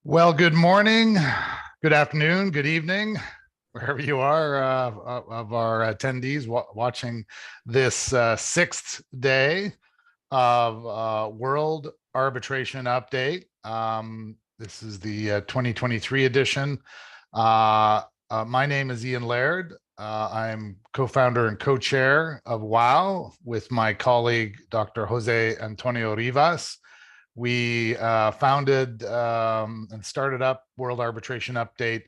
Well, good morning, good afternoon, good evening, wherever you are of our attendees watching this sixth day of World Arbitration Update. This is the 2023 edition. My name is Ian Laird. I'm co-founder and co-chair of WOW with my colleague, Dr. Jose Antonio Rivas. We founded and started up World Arbitration Update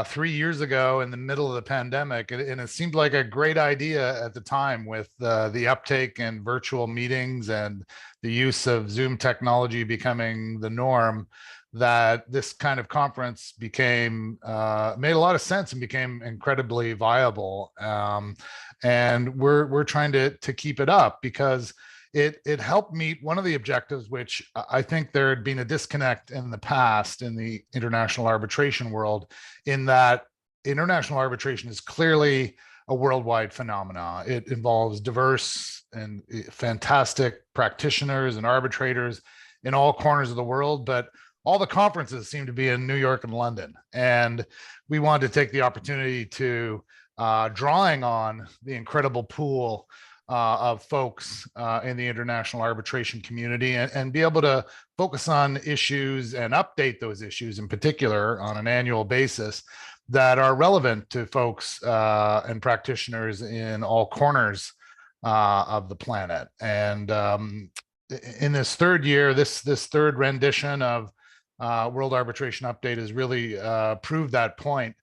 3 years ago in the middle of the pandemic. And it seemed like a great idea at the time with the uptake in virtual meetings and the use of Zoom technology becoming the norm, that this kind of conference became made a lot of sense and became incredibly viable. And we're trying to keep it up because it helped meet one of the objectives, which I think there had been a disconnect in the past in the international arbitration world, in that international arbitration is clearly a worldwide phenomenon. It involves diverse and fantastic practitioners and arbitrators in all corners of the world, but all the conferences seem to be in New York and London. And we wanted to take the opportunity to, drawing on the incredible pool of folks in the international arbitration community, and be able to focus on issues and update those issues in particular on an annual basis that are relevant to folks and practitioners in all corners of the planet. And in this third year, this third rendition of World Arbitration Update has really proved that point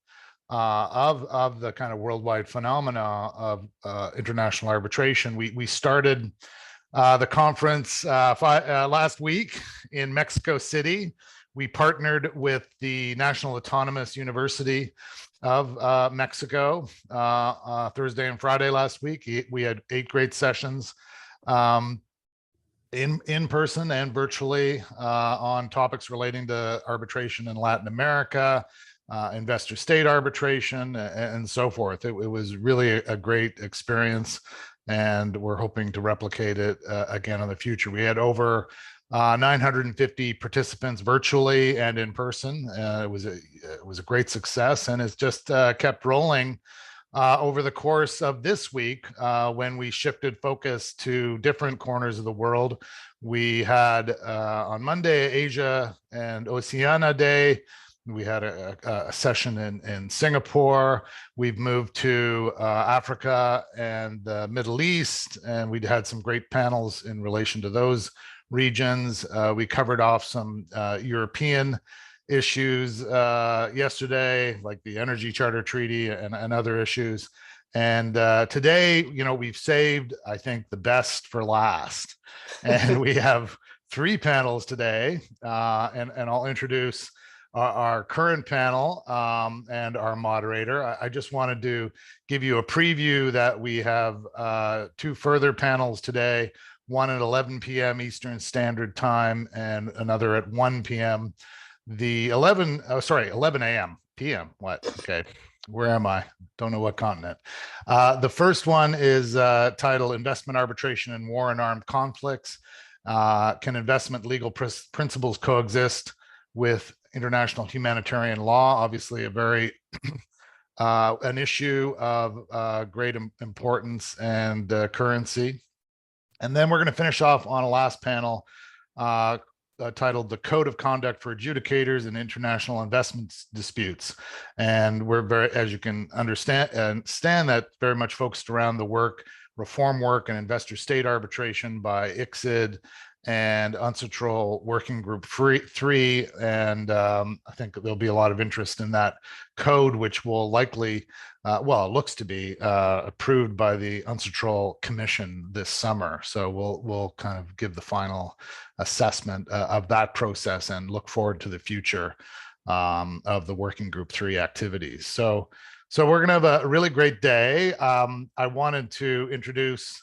of the kind of worldwide phenomena of international arbitration. We started the conference last week in Mexico City. We partnered with the National Autonomous University of Mexico Thursday and Friday last week. We had 8 great sessions in person and virtually on topics relating to arbitration in Latin America, investor state arbitration, and so forth. It was really a great experience, and we're hoping to replicate it again in the future. We had over 950 participants virtually and in person. It was a great success, and it's just kept rolling over the course of this week when we shifted focus to different corners of the world. We had on Monday Asia and Oceania Day. We had a session in Singapore. We've moved to Africa and the Middle East, and we had some great panels in relation to those regions. We covered off some European issues yesterday, like the Energy Charter Treaty and other issues. And today, we've saved, I think, the best for last. And we have 3 panels today, and I'll introduce our current panel and our moderator. I just wanted to give you a preview that we have 2 further panels today, one at 11 p.m. Eastern Standard Time and another at 1 p.m. The 11 a.m. p.m. What? Okay. Where am I? Don't know what continent. The first one is titled Investment Arbitration in War and Armed Conflicts. Can investment legal principles coexist with international humanitarian law? Obviously a very an issue of great importance and currency. And then we're going to finish off on a last panel titled The Code of Conduct for Adjudicators in International Investment Disputes. And we're very, as you can understand that, very much focused around the reform work and investor state arbitration by ICSID and UNCITRAL Working Group 3. And I think there'll be a lot of interest in that code, which will likely, it looks to be approved by the UNCITRAL Commission this summer. So we'll kind of give the final assessment of that process and look forward to the future of the Working Group 3 activities. So we're going to have a really great day. I wanted to introduce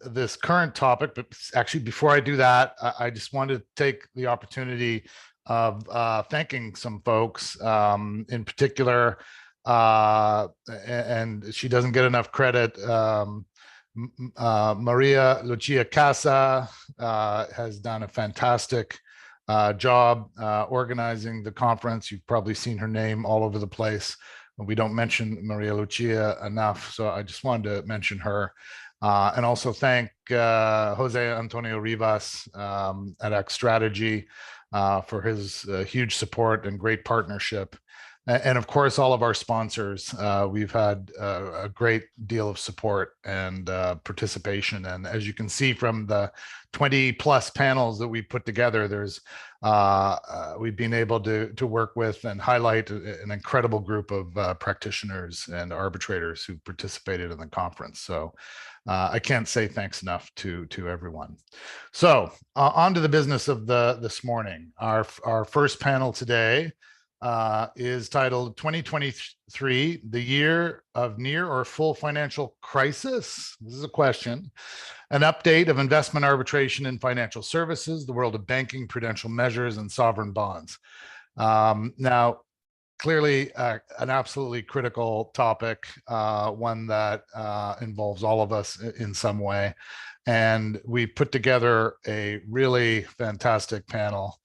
this current topic, but actually before I do that, I just wanted to take the opportunity of thanking some folks, in particular, and she doesn't get enough credit. Maria Lucia Casa has done a fantastic job organizing the conference. You've probably seen her name all over the place. We don't mention Maria Lucia enough, so I just wanted to mention her. And also thank Jose Antonio Rivas at X Strategy for his huge support and great partnership. And of course, all of our sponsors. We've had a great deal of support and participation. And as you can see from the 20 plus panels that we put together, we've been able to work with and highlight an incredible group of practitioners and arbitrators who participated in the conference. So I can't say thanks enough to everyone. So on to the business of this morning. Our first panel today is titled 2023, the year of near or full financial crisis. This is a question. An update of investment arbitration in financial services, the world of banking, prudential measures, and sovereign bonds. Now, clearly an absolutely critical topic, one that involves all of us in some way. And we put together a really fantastic panel.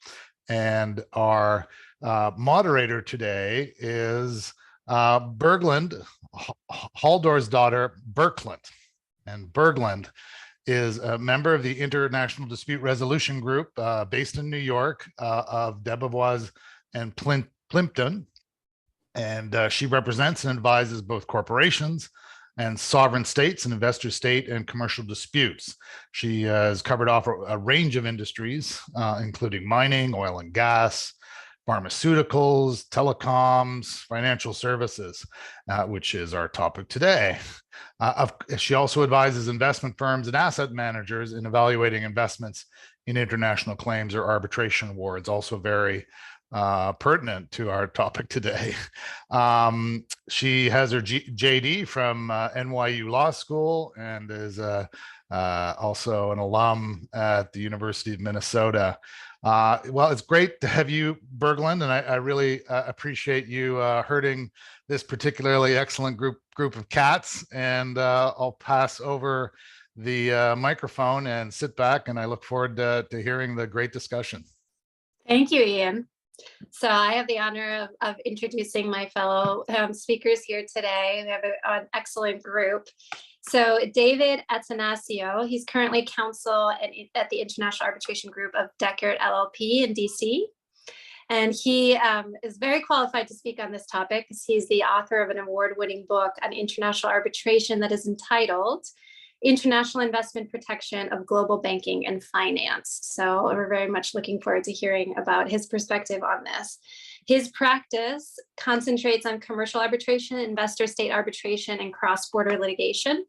And our moderator today is Berglund, Haldor's daughter, Berglund. And Berglund is a member of the International Dispute Resolution Group based in New York of Debevoise and Plimpton. And she represents and advises both corporations and sovereign states and investor state and commercial disputes. She has covered off a range of industries, including mining, oil and gas, pharmaceuticals, telecoms, financial services, which is our topic today. She also advises investment firms and asset managers in evaluating investments in international claims or arbitration awards, also very pertinent to our topic today. She has her JD from NYU Law School and is also an alum at the University of Minnesota. Well, it's great to have you, Berglund, and I really appreciate you herding this particularly excellent group of cats. And I'll pass over the microphone and sit back, and I look forward to hearing the great discussion. Thank you, Ian. So I have the honor of introducing my fellow speakers here today. We have an excellent group. So David Atencio, he's currently counsel at the International Arbitration Group of Deckert LLP in DC. And he is very qualified to speak on this topic because he's the author of an award-winning book on international arbitration that is entitled International Investment Protection of Global Banking and Finance. So we're very much looking forward to hearing about his perspective on this. His practice concentrates on commercial arbitration, investor state arbitration, and cross-border litigation.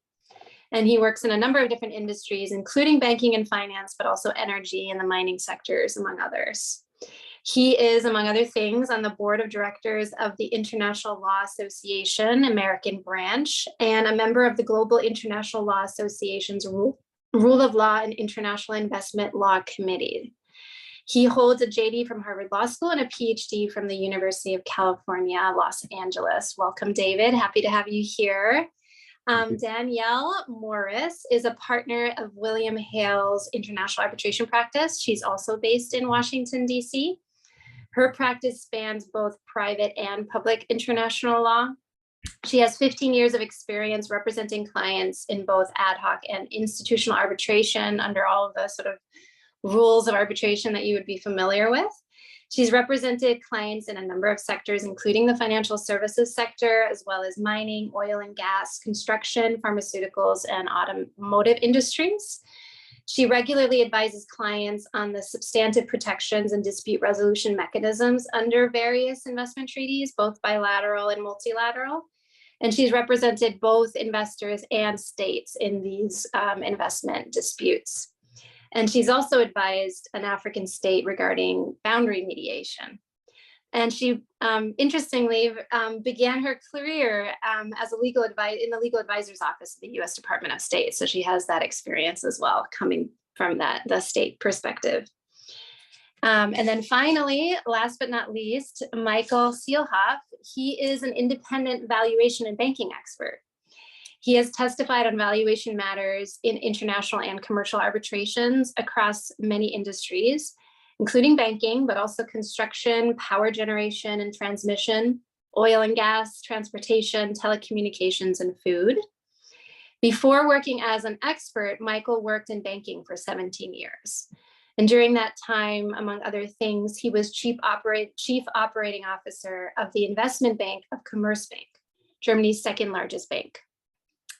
And he works in a number of different industries, including banking and finance, but also energy and the mining sectors, among others. He is, among other things, on the board of directors of the International Law Association American branch and a member of the Global International Law Association's Rule of Law and International Investment Law Committee. He holds a JD from Harvard Law School and a PhD from the University of California, Los Angeles. Welcome, David. Happy to have you here. Danielle Morris is a partner of William Hale's international arbitration practice. She's also based in Washington, D.C. Her practice spans both private and public international law. She has 15 years of experience representing clients in both ad hoc and institutional arbitration under all of the sort of rules of arbitration that you would be familiar with. She's represented clients in a number of sectors, including the financial services sector, as well as mining, oil and gas, construction, pharmaceuticals, and automotive industries. She regularly advises clients on the substantive protections and dispute resolution mechanisms under various investment treaties, both bilateral and multilateral. And she's represented both investors and states in these investment disputes. And she's also advised an African state regarding boundary mediation. And she, interestingly, began her career as a legal advisor in the legal advisor's office of the U.S. Department of State. So she has that experience as well, coming from the state perspective. And then finally, last but not least, Michael Seelhoff. He is an independent valuation and banking expert. He has testified on valuation matters in international and commercial arbitrations across many industries. including banking, but also construction, power generation and transmission, oil and gas, transportation, telecommunications, and food. Before working as an expert, Michael worked in banking for 17 years. And during that time, among other things, he was chief operating officer of the investment bank of Commerzbank, Germany's second largest bank.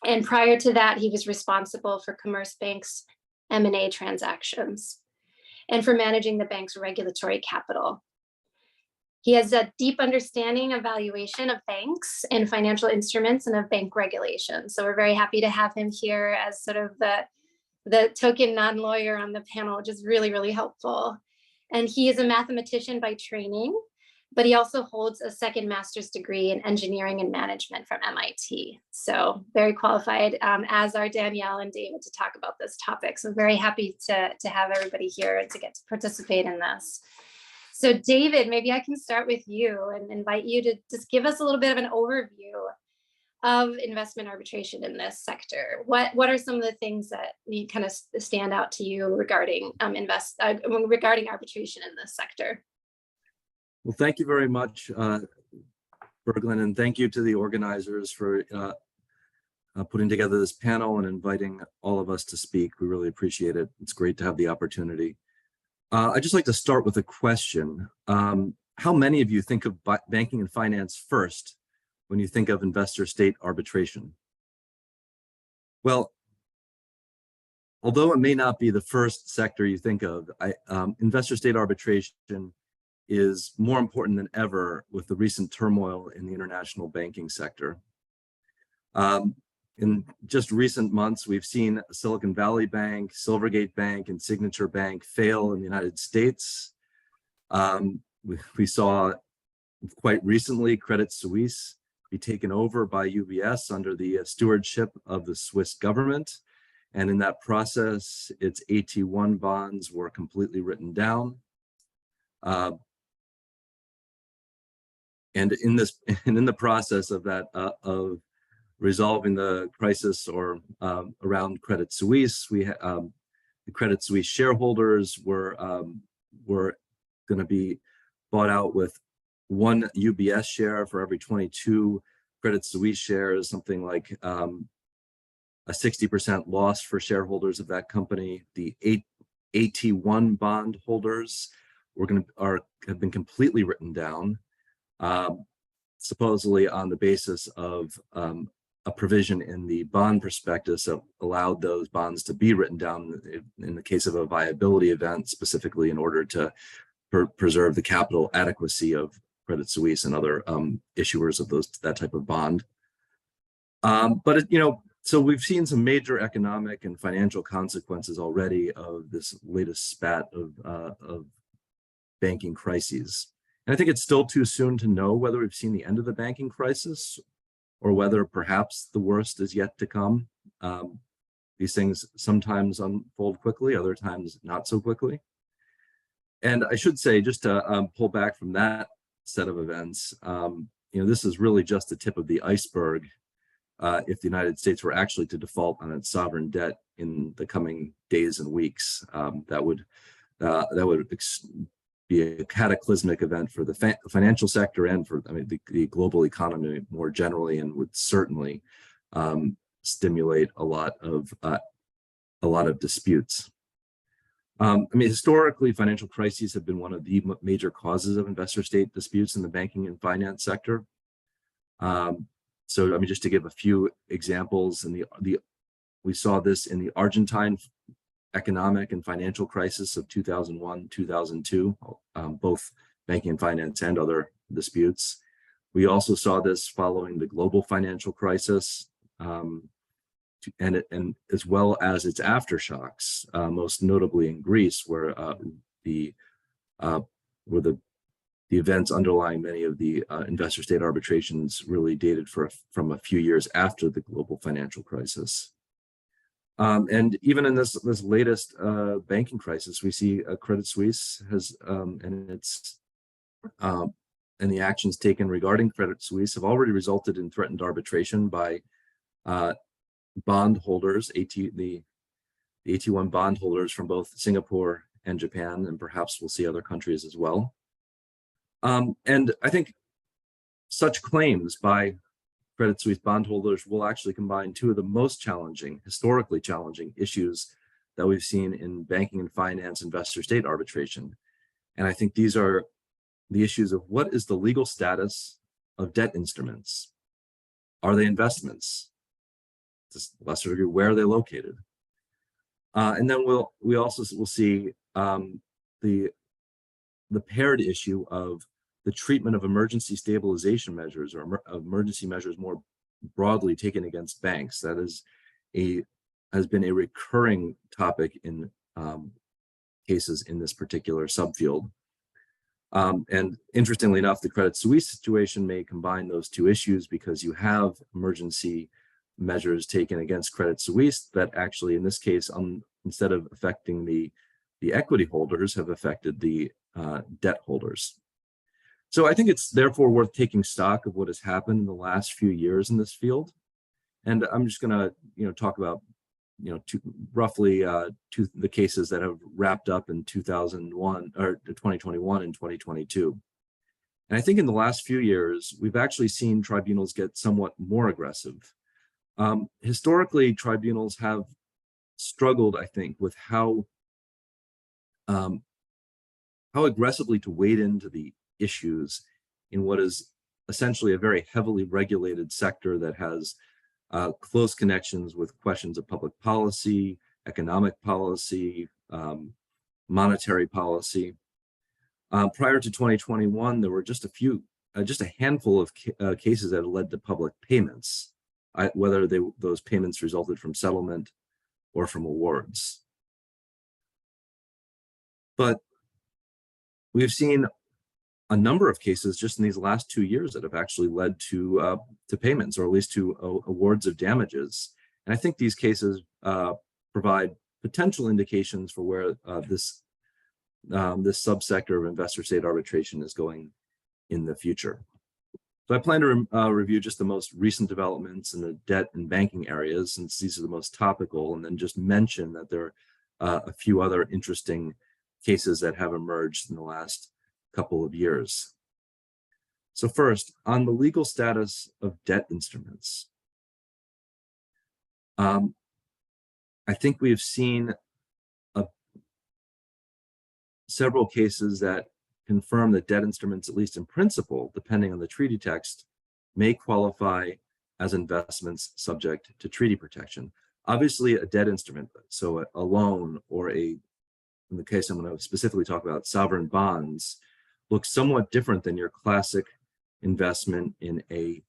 And prior to that, he was responsible for Commerzbank's M&A transactions and for managing the bank's regulatory capital. He has a deep understanding of valuation of banks and financial instruments and of bank regulation. So we're very happy to have him here as sort of the token non-lawyer on the panel, which is really, really helpful. And he is a mathematician by training, but he also holds a second master's degree in engineering and management from MIT. So very qualified, as are Danielle and David, to talk about this topic. So very happy to have everybody here and to get to participate in this. So David, maybe I can start with you and invite you to just give us a little bit of an overview of investment arbitration in this sector. What are some of the things that kind of stand out to you regarding regarding arbitration in this sector? Well, thank you very much, Berglund, and thank you to the organizers for putting together this panel and inviting all of us to speak. We really appreciate it. It's great to have the opportunity. I'd just like to start with a question. How many of you think of banking and finance first when you think of investor-state arbitration? Well, although it may not be the first sector you think of, investor-state arbitration is more important than ever with the recent turmoil in the international banking sector. In just recent months, we've seen Silicon Valley Bank, Silvergate Bank, and Signature Bank fail in the United States. We saw quite recently Credit Suisse be taken over by UBS under the stewardship of the Swiss government. And in that process, its AT1 bonds were completely written down. And in the process of that, of resolving the crisis or around Credit Suisse, the Credit Suisse shareholders were going to be bought out with one UBS share for every 22 Credit Suisse shares, something like a 60% loss for shareholders of that company. The AT1 bond holders have been completely written down, supposedly on the basis of a provision in the bond prospectus that allowed those bonds to be written down in the case of a viability event, specifically in order to preserve the capital adequacy of Credit Suisse and other issuers of that type of bond. So we've seen some major economic and financial consequences already of this latest spat of banking crises. And I think it's still too soon to know whether we've seen the end of the banking crisis or whether perhaps the worst is yet to come. These things sometimes unfold quickly, other times not so quickly. And I should say, just to pull back from that set of events, this is really just the tip of the iceberg. If the United States were actually to default on its sovereign debt in the coming days and weeks, that would be a cataclysmic event for the financial sector and for the global economy more generally, and would certainly stimulate a lot of disputes. Historically, financial crises have been one of the major causes of investor-state disputes in the banking and finance sector. So, just to give a few examples, we saw this in the Argentine economic and financial crisis of 2001, 2002, both banking and finance and other disputes. We also saw this following the global financial crisis, and as well as its aftershocks, most notably in Greece, where the events underlying many of the investor-state arbitrations really dated from a few years after the global financial crisis. And even in this latest banking crisis, we see Credit Suisse has and the actions taken regarding Credit Suisse have already resulted in threatened arbitration by bond holders, the AT1 bond holders from both Singapore and Japan, and perhaps we'll see other countries as well. And I think such claims by Credit Suisse bondholders will actually combine two of the most challenging, historically challenging issues that we've seen in banking and finance investor-state arbitration. And I think these are the issues of what is the legal status of debt instruments? Are they investments? To a lesser degree, where are they located? And then we also will see the paired issue of the treatment of emergency stabilization measures or emergency measures more broadly taken against banks. That has been a recurring topic in cases in this particular subfield. And interestingly enough, the Credit Suisse situation may combine those two issues because you have emergency measures taken against Credit Suisse that actually, in this case, instead of affecting the equity holders, have affected the debt holders. So I think it's therefore worth taking stock of what has happened in the last few years in this field. And I'm just going to, talk about, roughly the cases that have wrapped up in 2001 or 2021 and 2022. And I think in the last few years, we've actually seen tribunals get somewhat more aggressive. Historically, tribunals have struggled, I think, with how aggressively to wade into the issues in what is essentially a very heavily regulated sector that has close connections with questions of public policy, economic policy, monetary policy. Prior to 2021, there were just a handful of cases that led to public payments, whether those payments resulted from settlement or from awards. But we've seen a number of cases just in these last 2 years that have actually led to payments, or at least to awards of damages. And I think these cases provide potential indications for where this subsector of investor-state arbitration is going in the future. So I plan to review just the most recent developments in the debt and banking areas, since these are the most topical, and then just mention that there are a few other interesting cases that have emerged in the last couple of years. So first, on the legal status of debt instruments, I think we've seen several cases that confirm that debt instruments, at least in principle, depending on the treaty text, may qualify as investments subject to treaty protection. Obviously, a debt instrument, so a loan, or in the case I'm going to specifically talk about, sovereign bonds, looks somewhat different than your classic investment in a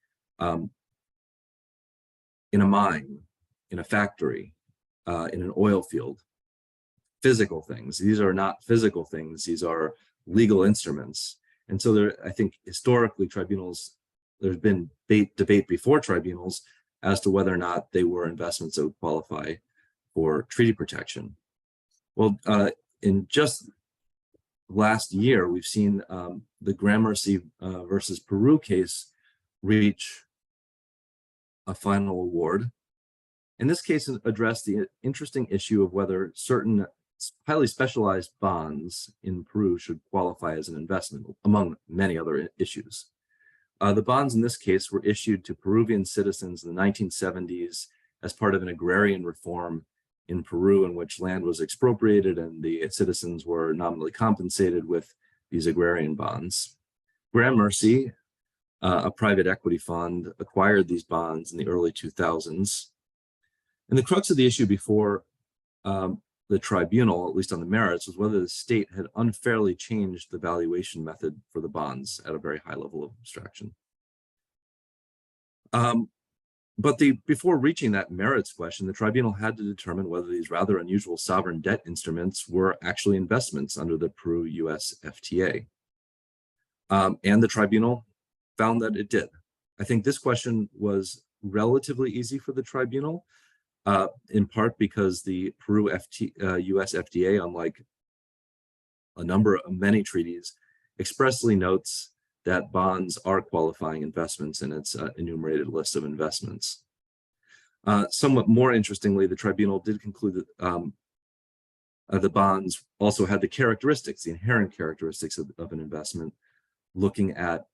mine, in a factory, in an oil field. Physical things. These are not physical things. These are legal instruments. And so I think historically there's been debate before tribunals as to whether or not they were investments that would qualify for treaty protection. Well, in just last year, we've seen the Gramercy versus Peru case reach a final award. And this case addressed the interesting issue of whether certain highly specialized bonds in Peru should qualify as an investment, among many other issues. The bonds in this case were issued to Peruvian citizens in the 1970s as part of an agrarian reform in Peru, in which land was expropriated and the citizens were nominally compensated with these agrarian bonds. Gramercy, a private equity fund, acquired these bonds in the early 2000s. And the crux of the issue before the tribunal, at least on the merits, was whether the state had unfairly changed the valuation method for the bonds at a very high level of abstraction. But before reaching that merits question, the tribunal had to determine whether these rather unusual sovereign debt instruments were actually investments under the Peru-US FTA. And the tribunal found that it did. I think this question was relatively easy for the tribunal, in part because the Peru-US FTA, unlike many treaties, expressly notes that bonds are qualifying investments in its enumerated list of investments. Somewhat more interestingly, the tribunal did conclude that The bonds also had the characteristics, the inherent characteristics of an investment, looking at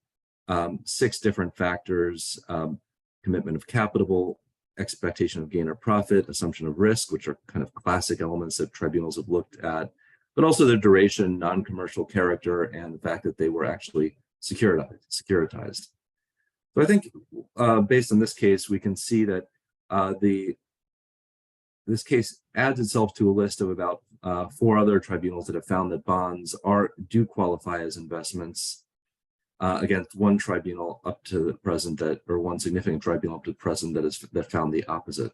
6 different factors: commitment of capital, expectation of gain or profit, assumption of risk, which are kind of classic elements that tribunals have looked at, but also their duration, non-commercial character, and the fact that they were actually securitized. So I think based on this case, we can see that this case adds itself to a list of about 4 other tribunals that have found that bonds do qualify as investments against one tribunal up to the present or one significant tribunal up to the present that found the opposite.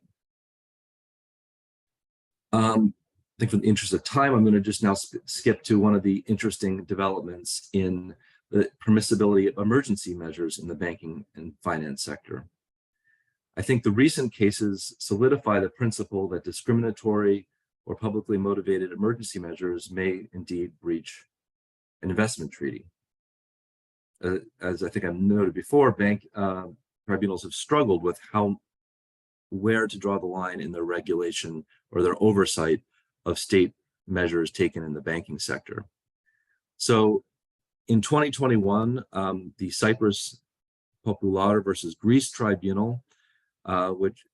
I think for the interest of time, I'm going to just now skip to one of the interesting developments in the permissibility of emergency measures in the banking and finance sector. I think the recent cases solidify the principle that discriminatory or publicly motivated emergency measures may indeed breach an investment treaty. As I think I've noted before, bank tribunals have struggled with where to draw the line in their regulation or their oversight of state measures taken in the banking sector. So in 2021, the Cyprus Popular versus Greece Tribunal, which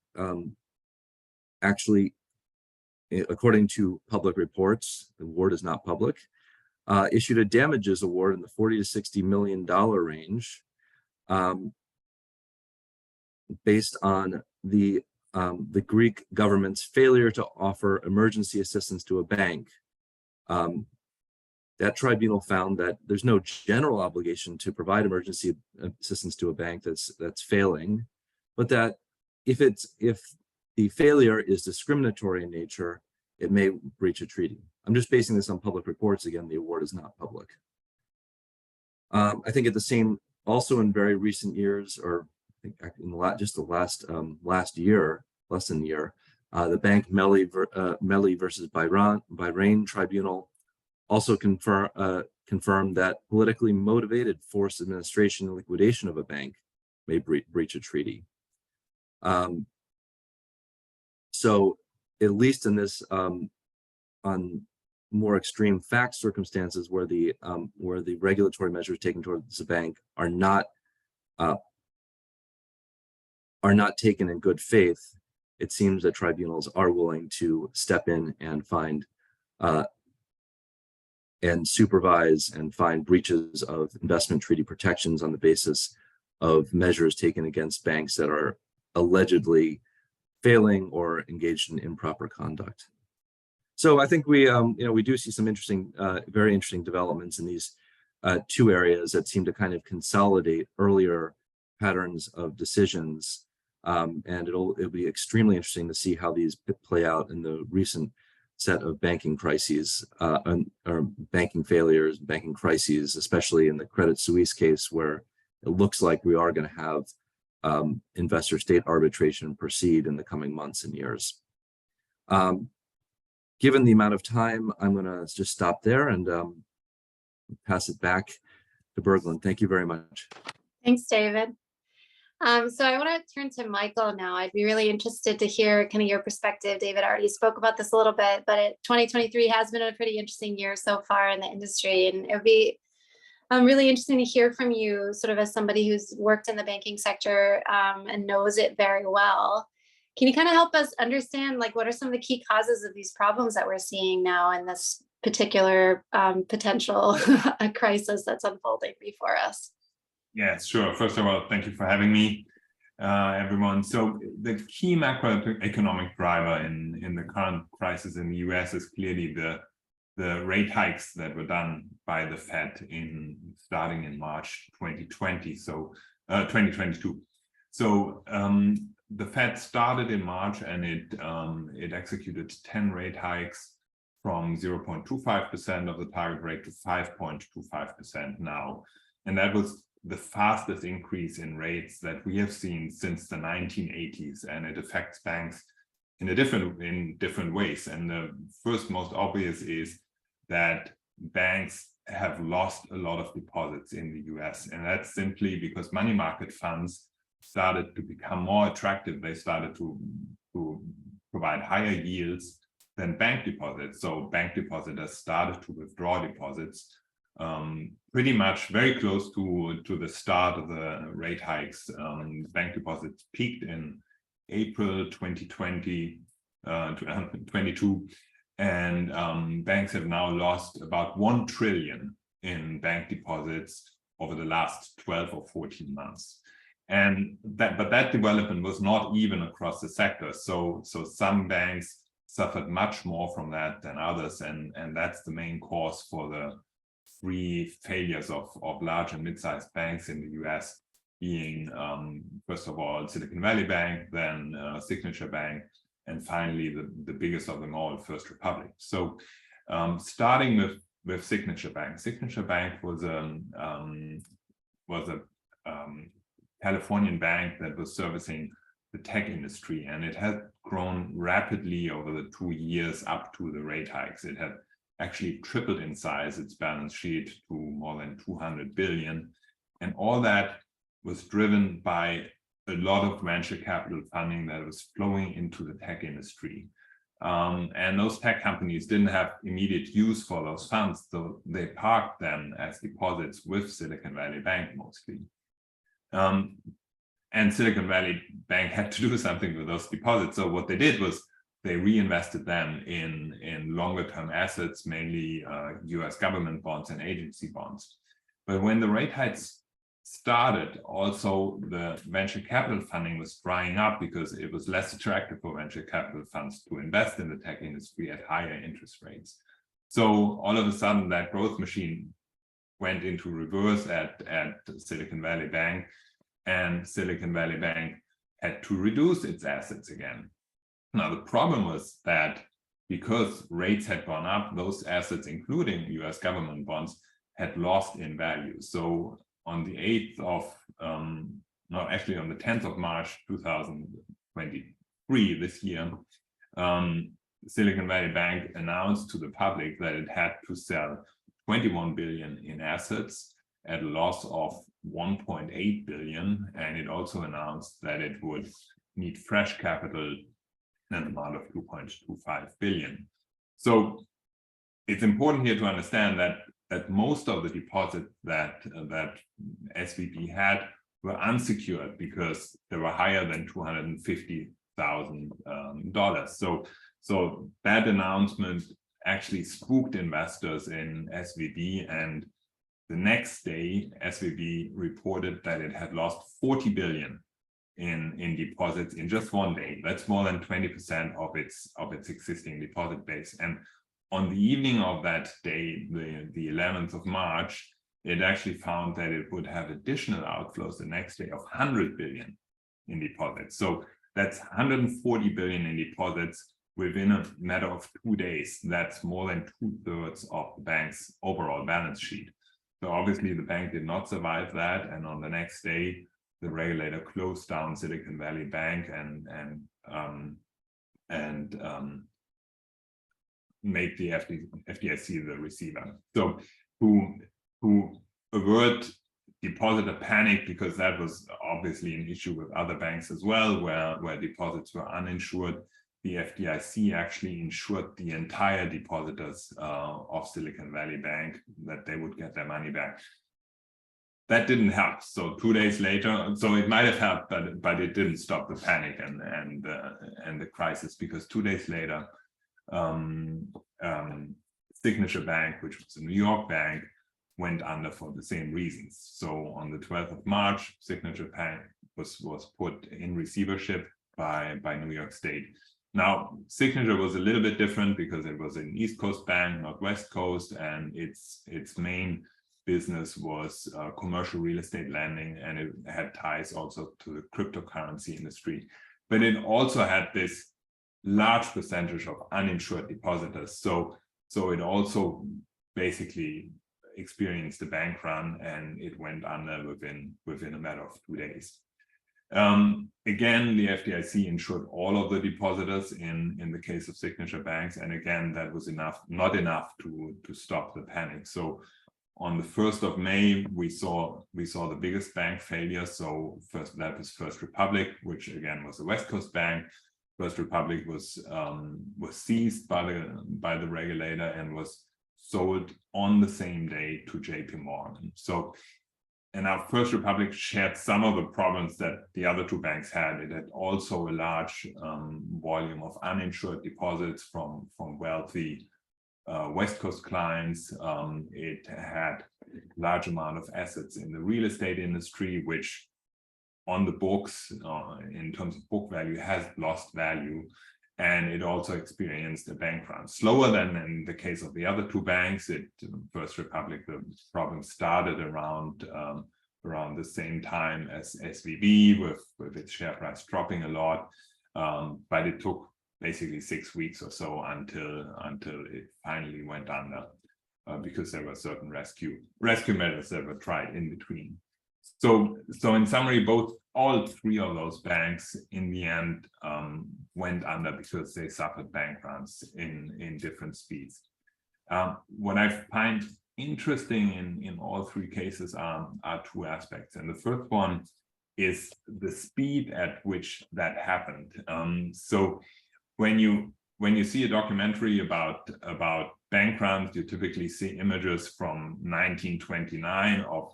actually, according to public reports, the award is not public, issued a damages award in the $40 to $60 million range based on the Greek government's failure to offer emergency assistance to a bank. That tribunal found that there's no general obligation to provide emergency assistance to a bank that's failing, but that if the failure is discriminatory in nature, it may breach a treaty. I'm just basing this on public reports. Again, the award is not public. I think at the same, also in very recent years, or I think in the last year, less than a year, the Bank Melli versus Bahrain Tribunal also confirmed that politically motivated forced administration and liquidation of a bank may breach a treaty. So at least in this, on more extreme fact circumstances where the regulatory measures taken towards the bank are not taken in good faith, it seems that tribunals are willing to step in and find and supervise and find breaches of investment treaty protections on the basis of measures taken against banks that are allegedly failing or engaged in improper conduct. So I think we do see some interesting, very interesting developments in these 2 areas that seem to kind of consolidate earlier patterns of decisions, and it'll be extremely interesting to see how these play out in the recent set of banking crises or banking failures, banking crises, especially in the Credit Suisse case, where it looks like we are going to have investor-state arbitration proceed in the coming months and years. Given the amount of time, I'm going to just stop there and pass it back to Berglund. Thank you very much. Thanks, David. So I want to turn to Michael now. I'd be really interested to hear kind of your perspective. David already spoke about this a little bit, but 2023 has been a pretty interesting year so far in the industry, and it would be really interesting to hear from you, sort of as somebody who's worked in the banking sector and knows it very well. Can you kind of help us understand, like, what are some of the key causes of these problems that we're seeing now in this particular potential crisis that's unfolding before us? Yeah, sure. First of all, thank you for having me, everyone. So the key macroeconomic driver in the current crisis in the US is clearly the rate hikes that were done by the Fed starting in March 2020, so 2022. So the Fed started in March, and it executed 10 rate hikes from 0.25% of the target rate to 5.25% now, and that was the fastest increase in rates that we have seen since the 1980s, and it affects banks in different ways. And the first most obvious is that banks have lost a lot of deposits in the US, and that's simply because money market funds started to become more attractive. They started to provide higher yields than bank deposits. So bank depositors started to withdraw deposits pretty much very close to the start of the rate hikes. Bank deposits peaked in April 2020, 22, and banks have now lost about 1 trillion in bank deposits over the last 12 or 14 months. But that development was not even across the sector. So some banks suffered much more from that than others, and that's the main cause for the 3 failures of large and mid-sized banks in the US, being first of all Silicon Valley Bank, then Signature Bank, and finally the biggest of them all, First Republic. So starting with Signature Bank. Signature Bank was a Californian bank that was servicing the tech industry, and it had grown rapidly over the 2 years up to the rate hikes. It had actually tripled in size, its balance sheet, to more than 200 billion. And all that was driven by a lot of venture capital funding that was flowing into the tech industry. And those tech companies didn't have immediate use for those funds, so they parked them as deposits with Silicon Valley Bank mostly. And Silicon Valley Bank had to do something with those deposits. So what they did was they reinvested them in longer term assets, mainly US government bonds and agency bonds. But when the rate hikes started, also the venture capital funding was drying up because it was less attractive for venture capital funds to invest in the tech industry at higher interest rates. So all of a sudden that growth machine went into reverse at Silicon Valley Bank, and Silicon Valley Bank had to reduce its assets again. Now, the problem was that because rates had gone up, those assets, including US government bonds, had lost in value. So on the 8th of, on the 10th of March, 2023, this year, Silicon Valley Bank announced to the public that it had to sell 21 billion in assets at a loss of 1.8 billion. And it also announced that it would need fresh capital in an amount of 2.25 billion. So it's important here to understand that most of the deposits that SVB had were unsecured because they were higher than $250,000. So that announcement actually spooked investors in SVB, and the next day SVB reported that it had lost 40 billion in deposits in just one day. That's more than 20% of its existing deposit base. And on the evening of that day, the 11th of March, it actually found that it would have additional outflows the next day of 100 billion in deposits. So that's 140 billion in deposits within a matter of 2 days. That's more than 2/3 of the bank's overall balance sheet. So obviously the bank did not survive that. And on the next day, the regulator closed down Silicon Valley Bank and made the FDIC the receiver. So to avert depositor panic, because that was obviously an issue with other banks as well, where deposits were uninsured, the FDIC actually insured the entire depositors of Silicon Valley Bank, that they would get their money back. That didn't help. So 2 days later, so it might have helped, but it didn't stop the panic and the crisis, because 2 days later, Signature Bank, which was a New York bank, went under for the same reasons. So on the 12th of March, Signature Bank was put in receivership by New York State. Now, Signature was a little bit different because it was an East Coast bank, not West Coast, and its main business was commercial real estate lending, and it had ties also to the cryptocurrency industry. But it also had this large percentage of uninsured depositors. So it also basically experienced a bank run, and it went under within a matter of 2 days. Again, the FDIC insured all of the depositors in the case of Signature Banks, and again, that was not enough to stop the panic. So on the 1st of May, we saw the biggest bank failure. So that was First Republic, which again was a West Coast bank. First Republic was seized by the regulator and was sold on the same day to JP Morgan. So, and our First Republic shared some of the problems that the other two banks had. It had also a large volume of uninsured deposits from wealthy West Coast clients. It had a large amount of assets in the real estate industry, which on the books, in terms of book value, has lost value. And it also experienced a bank run. Slower than in the case of the other two banks. First Republic, the problem started around the same time as SVB, with its share price dropping a lot. But it took basically 6 weeks or so until it finally went under, because there were certain rescue measures that were tried in between. So in summary, all three of those banks in the end went under because they suffered bank runs in different speeds. What I find interesting in all three cases are two aspects. And the first one is the speed at which that happened. So when you see a documentary about bank runs, you typically see images from 1929 of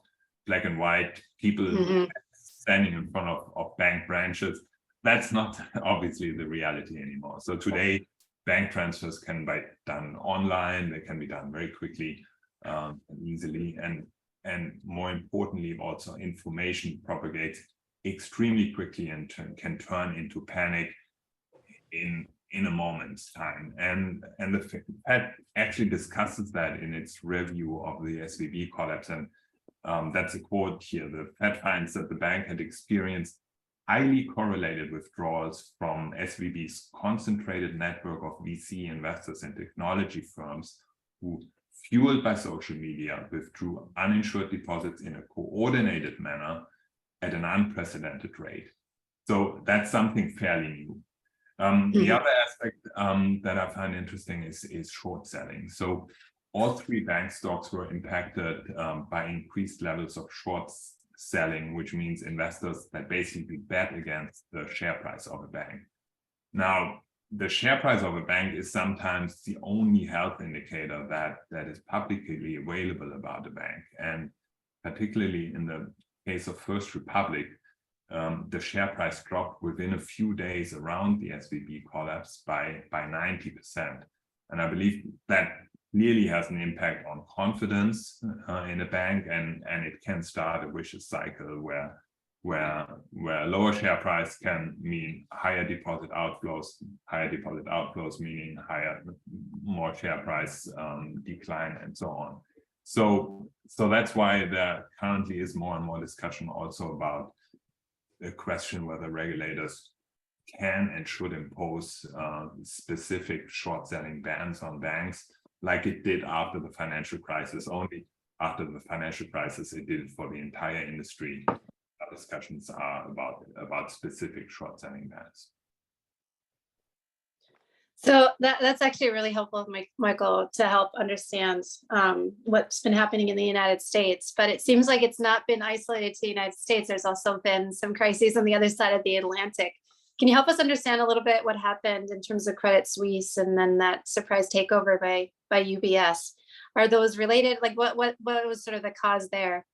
black and white people standing in front of bank branches. That's not obviously the reality anymore. So today, bank transfers can be done online. They can be done very quickly and easily. And more importantly, also information propagates extremely quickly and can turn into panic in a moment's time. And the Fed actually discusses that in its review of the SVB collapse. And that's a quote here. The Fed finds that the bank had experienced highly correlated withdrawals from SVB's concentrated network of VC investors and technology firms who, fueled by social media, withdrew uninsured deposits in a coordinated manner at an unprecedented rate. So that's something fairly new. The other aspect that I find interesting is short selling. So all three bank stocks were impacted by increased levels of short selling, which means investors that basically bet against the share price of a bank. Now, the share price of a bank is sometimes the only health indicator that is publicly available about a bank. And particularly in the case of First Republic, the share price dropped within a few days around the SVB collapse by 90%. And I believe that clearly has an impact on confidence in a bank, and it can start a vicious cycle where lower share price can mean higher deposit outflows meaning more share price decline, and so on. So that's why there currently is more and more discussion also about the question whether regulators can and should impose specific short selling bans on banks, like it did after the financial crisis. Only after the financial crisis it did it for the entire industry. Discussions are about specific short selling bans. So that's actually really helpful, Michael, to help understand what's been happening in the United States. But it seems like it's not been isolated to the United States. There's also been some crises on the other side of the Atlantic. Can you help us understand a little bit what happened in terms of Credit Suisse and then that surprise takeover by UBS? Are those related? Like what was sort of the cause there?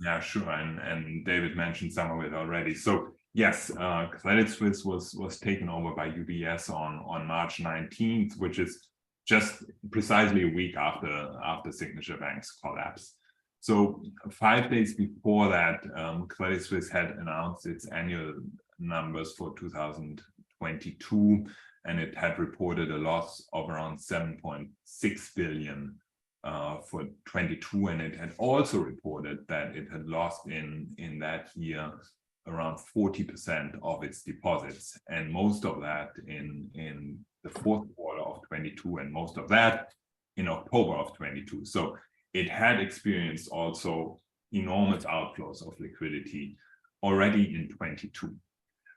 Yeah, sure. And David mentioned some of it already. So yes, Credit Suisse was taken over by UBS on March 19th, which is just precisely a week after Signature Bank's collapse. So 5 days before that, Credit Suisse had announced its annual numbers for 2022, and it had reported a loss of around 7.6 billion for 22, and it had also reported that it had lost in that year around 40% of its deposits, and most of that in the fourth quarter of 22, and most of that in October of 22. So it had experienced also enormous outflows of liquidity already in 22.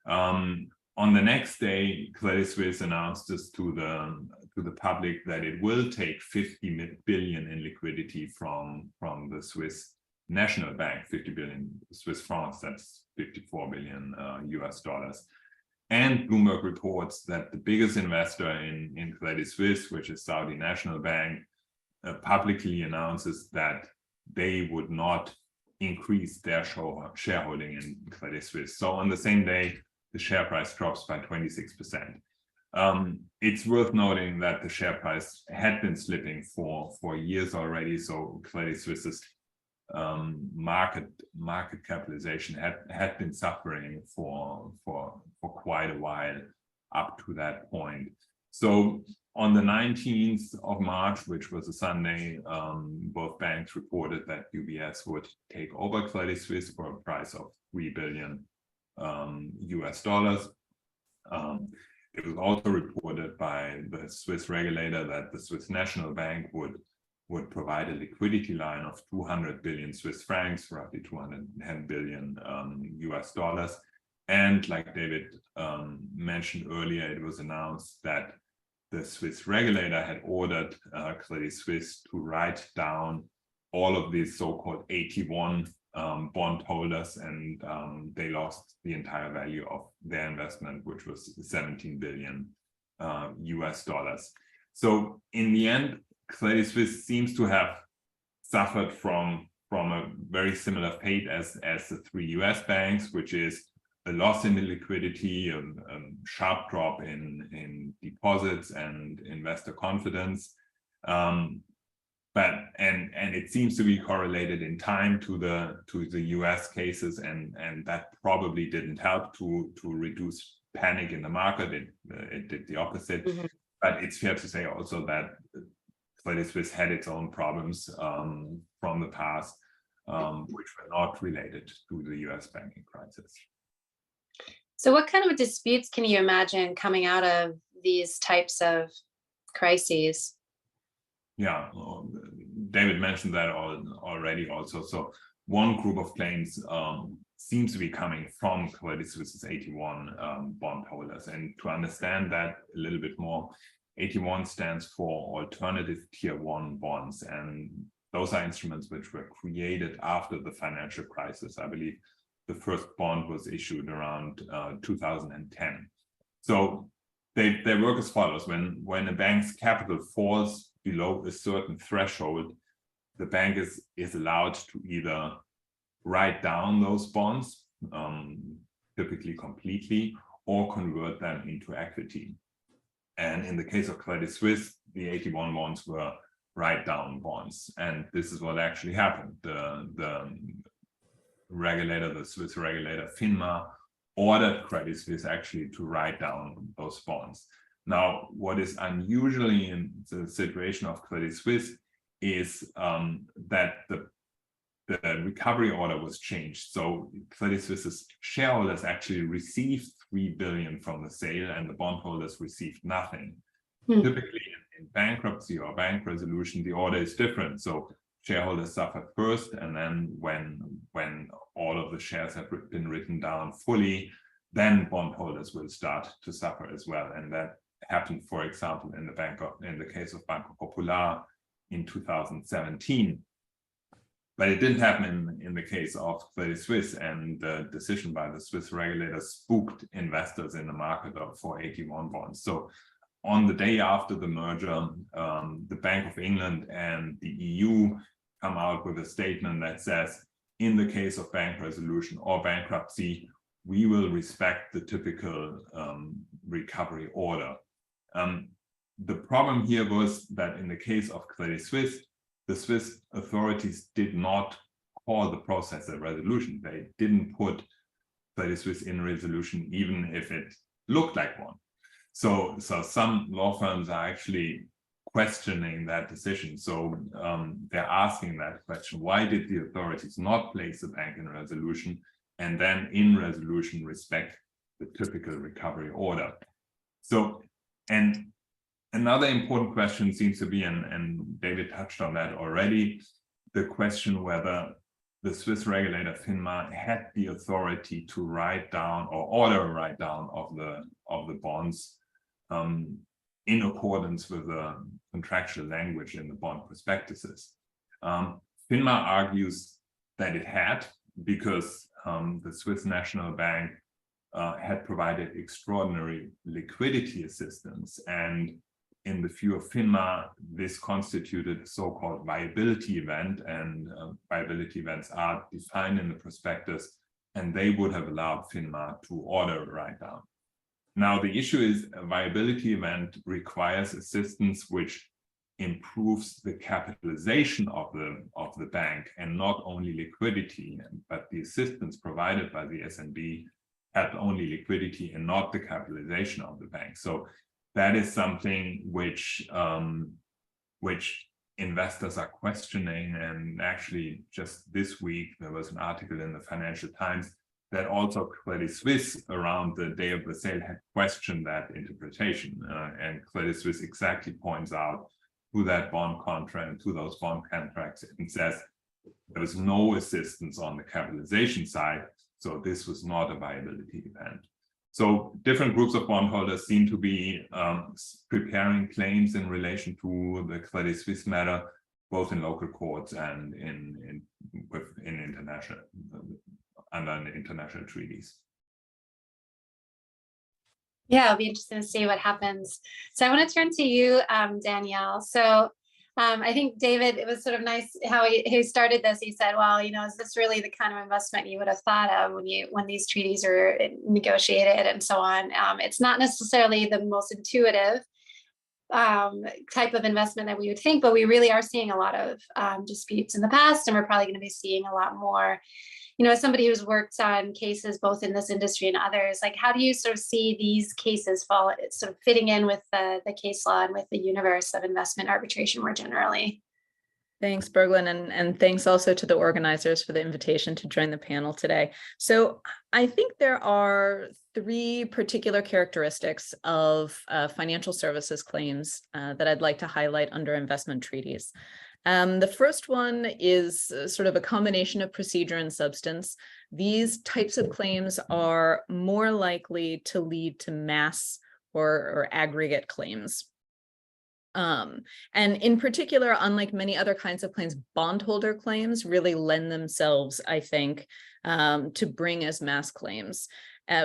On the next day, Credit Suisse announced this to the public that it will take 50 billion in liquidity from the Swiss National Bank, 50 billion Swiss francs, that's 54 billion US dollars. And Bloomberg reports that the biggest investor in Credit Suisse, which is Saudi National Bank, publicly announces that they would not increase their shareholding in Credit Suisse. So on the same day, the share price drops by 26%. It's worth noting that the share price had been slipping for years already. So Credit Suisse's market capitalization had been suffering for quite a while up to that point. So on the 19th of March, which was a Sunday, both banks reported that UBS would take over Credit Suisse for a price of $3 billion US dollars. It was also reported by the Swiss regulator that the Swiss National Bank would provide a liquidity line of 200 billion Swiss francs, roughly 210 billion US dollars. And like David mentioned earlier, it was announced that the Swiss regulator had ordered Credit Suisse to write down all of these so-called AT1 bondholders, and they lost the entire value of their investment, which was 17 billion US dollars. So in the end, Credit Suisse seems to have suffered from a very similar fate as the three US banks, which is a loss in the liquidity, a sharp drop in deposits and investor confidence. But it seems to be correlated in time to the US cases, and that probably didn't help to reduce panic in the market. It did the opposite. Mm-hmm. But it's fair to say also that Credit Suisse had its own problems from the past, which were not related to the US banking crisis. So what kind of disputes can you imagine coming out of these types of crises? Yeah, David mentioned that already also. So one group of claims seems to be coming from Credit Suisse's AT1 bondholders. And to understand that a little bit more, AT1 stands for Alternative Tier 1 bonds. And those are instruments which were created after the financial crisis. I believe the first bond was issued around 2010. So they work as follows. When a bank's capital falls below a certain threshold, the bank is allowed to either write down those bonds, typically completely, or convert them into equity. And in the case of Credit Suisse, the AT1 bonds were write-down bonds. And this is what actually happened. The regulator, the Swiss regulator, FINMA, ordered Credit Suisse actually to write down those bonds. Now, what is unusually in the situation of Credit Suisse is that the recovery order was changed. So Credit Suisse's shareholders actually received 3 billion from the sale, and the bondholders received nothing. Typically, in bankruptcy or bank resolution, the order is different. So shareholders suffer first, and then when all of the shares have been written down fully, then bondholders will start to suffer as well. And that happened, for example, in the case of Banco Popular in 2017. But it didn't happen in the case of Credit Suisse, and the decision by the Swiss regulator spooked investors in the market for AT1 bonds. So on the day after the merger, the Bank of England and the EU come out with a statement that says, in the case of bank resolution or bankruptcy, we will respect the typical recovery order. The problem here was that in the case of Credit Suisse, the Swiss authorities did not call the process a resolution. They didn't put Credit Suisse in resolution, even if it looked like one. So some law firms are actually questioning that decision. So they're asking that question: why did the authorities not place the bank in resolution and then in resolution respect the typical recovery order? So, and another important question seems to be, and David touched on that already, the question whether the Swiss regulator FINMA had the authority to write down or order a write down of the bonds in accordance with the contractual language in the bond prospectuses. FINMA argues that it had, because the Swiss National Bank had provided extraordinary liquidity assistance. And in the view of FINMA, this constituted a so-called viability event, and viability events are defined in the prospectus, and they would have allowed FINMA to order a write-down. Now, the issue is a viability event requires assistance which improves the capitalization of the bank, and not only liquidity, but the assistance provided by the SNB had only liquidity and not the capitalization of the bank. So that is something which investors are questioning. And actually, just this week, there was an article in the Financial Times that also Credit Suisse, around the day of the sale, had questioned that interpretation. And Credit Suisse exactly points out to that bond contract, to those bond contracts, and says there was no assistance on the capitalization side, so this was not a viability event. So different groups of bondholders seem to be preparing claims in relation to the Credit Suisse matter, both in local courts and in international, under international treaties. Yeah, it'll be interesting to see what happens. So I want to turn to you, Danielle. So I think, David, it was sort of nice how he started this. He said, well, you know, is this really the kind of investment you would have thought of when these treaties are negotiated and so on? It's not necessarily the most intuitive type of investment that we would think, but we really are seeing a lot of disputes in the past, and we're probably going to be seeing a lot more. You know, as somebody who's worked on cases both in this industry and others, like, how do you sort of see these cases fall, sort of fitting in with the case law and with the universe of investment arbitration more generally? Thanks, Berglund, and thanks also to the organizers for the invitation to join the panel today. So I think there are three particular characteristics of financial services claims that I'd like to highlight under investment treaties. The first one is sort of a combination of procedure and substance. These types of claims are more likely to lead to mass or aggregate claims. And in particular, unlike many other kinds of claims, bondholder claims really lend themselves, I think, to bring as mass claims.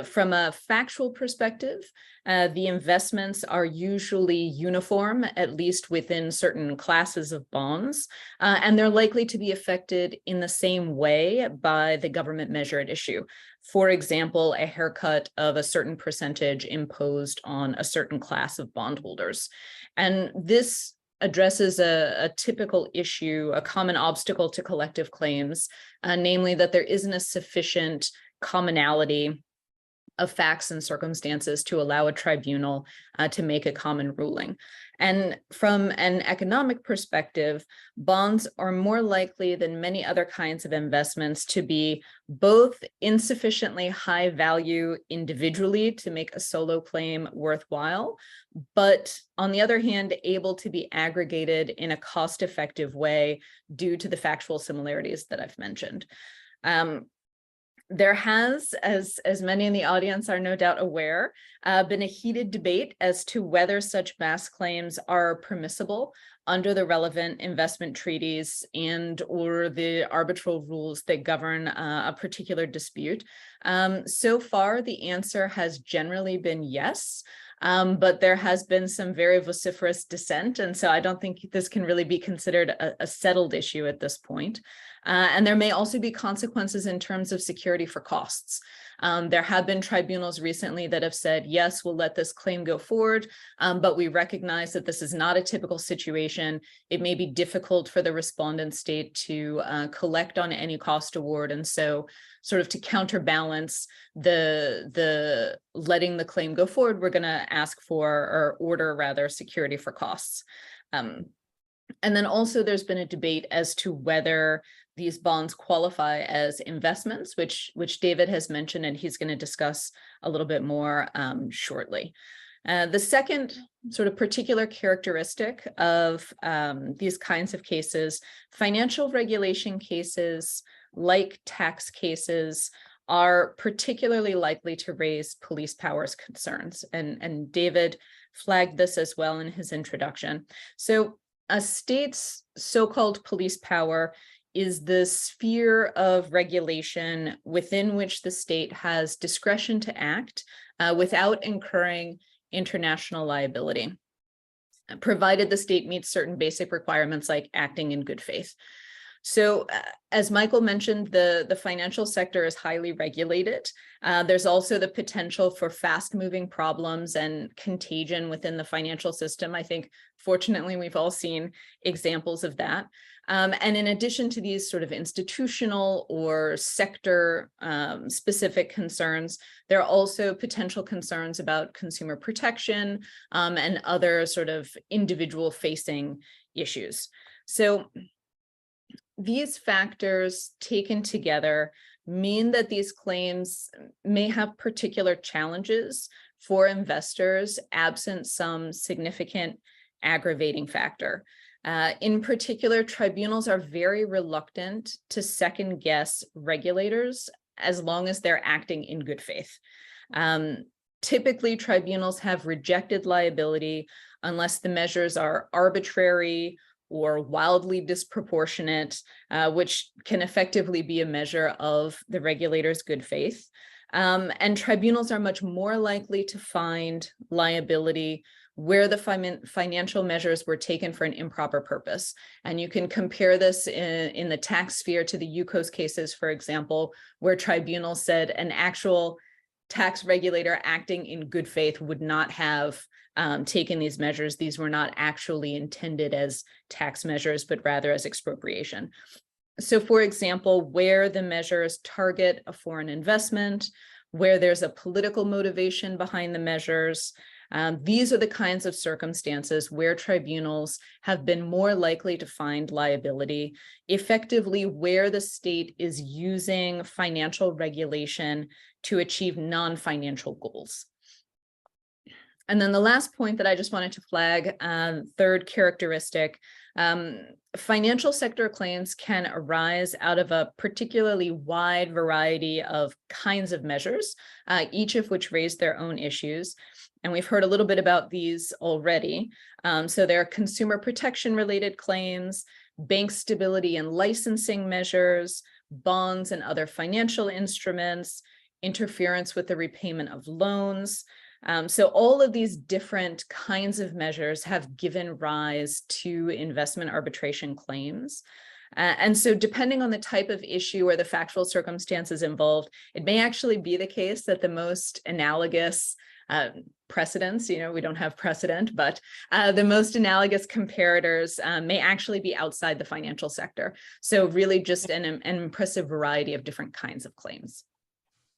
From a factual perspective, the investments are usually uniform, at least within certain classes of bonds, and they're likely to be affected in the same way by the government measure at issue. For example, a haircut of a certain percentage imposed on a certain class of bondholders. And this addresses a typical issue, a common obstacle to collective claims, namely that there isn't a sufficient commonality of facts and circumstances to allow a tribunal to make a common ruling. And from an economic perspective, bonds are more likely than many other kinds of investments to be both insufficiently high value individually to make a solo claim worthwhile, but on the other hand, able to be aggregated in a cost-effective way due to the factual similarities that I've mentioned. There has, as many in the audience are no doubt aware, been a heated debate as to whether such mass claims are permissible under the relevant investment treaties and or the arbitral rules that govern a particular dispute. So far, the answer has generally been yes. But there has been some very vociferous dissent, and so I don't think this can really be considered a settled issue at this point. And there may also be consequences in terms of security for costs. There have been tribunals recently that have said, yes, we'll let this claim go forward, but we recognize that this is not a typical situation. It may be difficult for the respondent state to collect on any cost award, and so sort of to counterbalance the letting the claim go forward, we're going to ask for, or order rather, security for costs. And then also there's been a debate as to whether these bonds qualify as investments, which David has mentioned, and he's going to discuss a little bit more shortly. The second sort of particular characteristic of these kinds of cases, financial regulation cases, like tax cases, are particularly likely to raise police powers concerns. And David flagged this as well in his introduction. So a state's so-called police power is the sphere of regulation within which the state has discretion to act without incurring international liability, provided the state meets certain basic requirements like acting in good faith. So as Michael mentioned, the financial sector is highly regulated. There's also the potential for fast-moving problems and contagion within the financial system. I think, fortunately, we've all seen examples of that. And in addition to these sort of institutional or sector specific concerns, there are also potential concerns about consumer protection and other sort of individual facing issues. So these factors taken together mean that these claims may have particular challenges for investors absent some significant aggravating factor. In particular, tribunals are very reluctant to second guess regulators as long as they're acting in good faith. Typically, tribunals have rejected liability unless the measures are arbitrary or wildly disproportionate, which can effectively be a measure of the regulator's good faith. And tribunals are much more likely to find liability where the financial measures were taken for an improper purpose. And you can compare this in the tax sphere to the UCOS cases, for example, where tribunals said an actual tax regulator acting in good faith would not have taken these measures. These were not actually intended as tax measures, but rather as expropriation. So for example, where the measures target a foreign investment, where there's a political motivation behind the measures, these are the kinds of circumstances where tribunals have been more likely to find liability, effectively where the state is using financial regulation to achieve non-financial goals. And then the last point that I just wanted to flag, third characteristic, financial sector claims can arise out of a particularly wide variety of kinds of measures, each of which raise their own issues. And we've heard a little bit about these already. So there are consumer protection related claims, bank stability and licensing measures, bonds and other financial instruments, interference with the repayment of loans. So all of these different kinds of measures have given rise to investment arbitration claims. And so depending on the type of issue or the factual circumstances involved, it may actually be the case that the most analogous precedents, we don't have precedent, but the most analogous comparators may actually be outside the financial sector. So really just an impressive variety of different kinds of claims.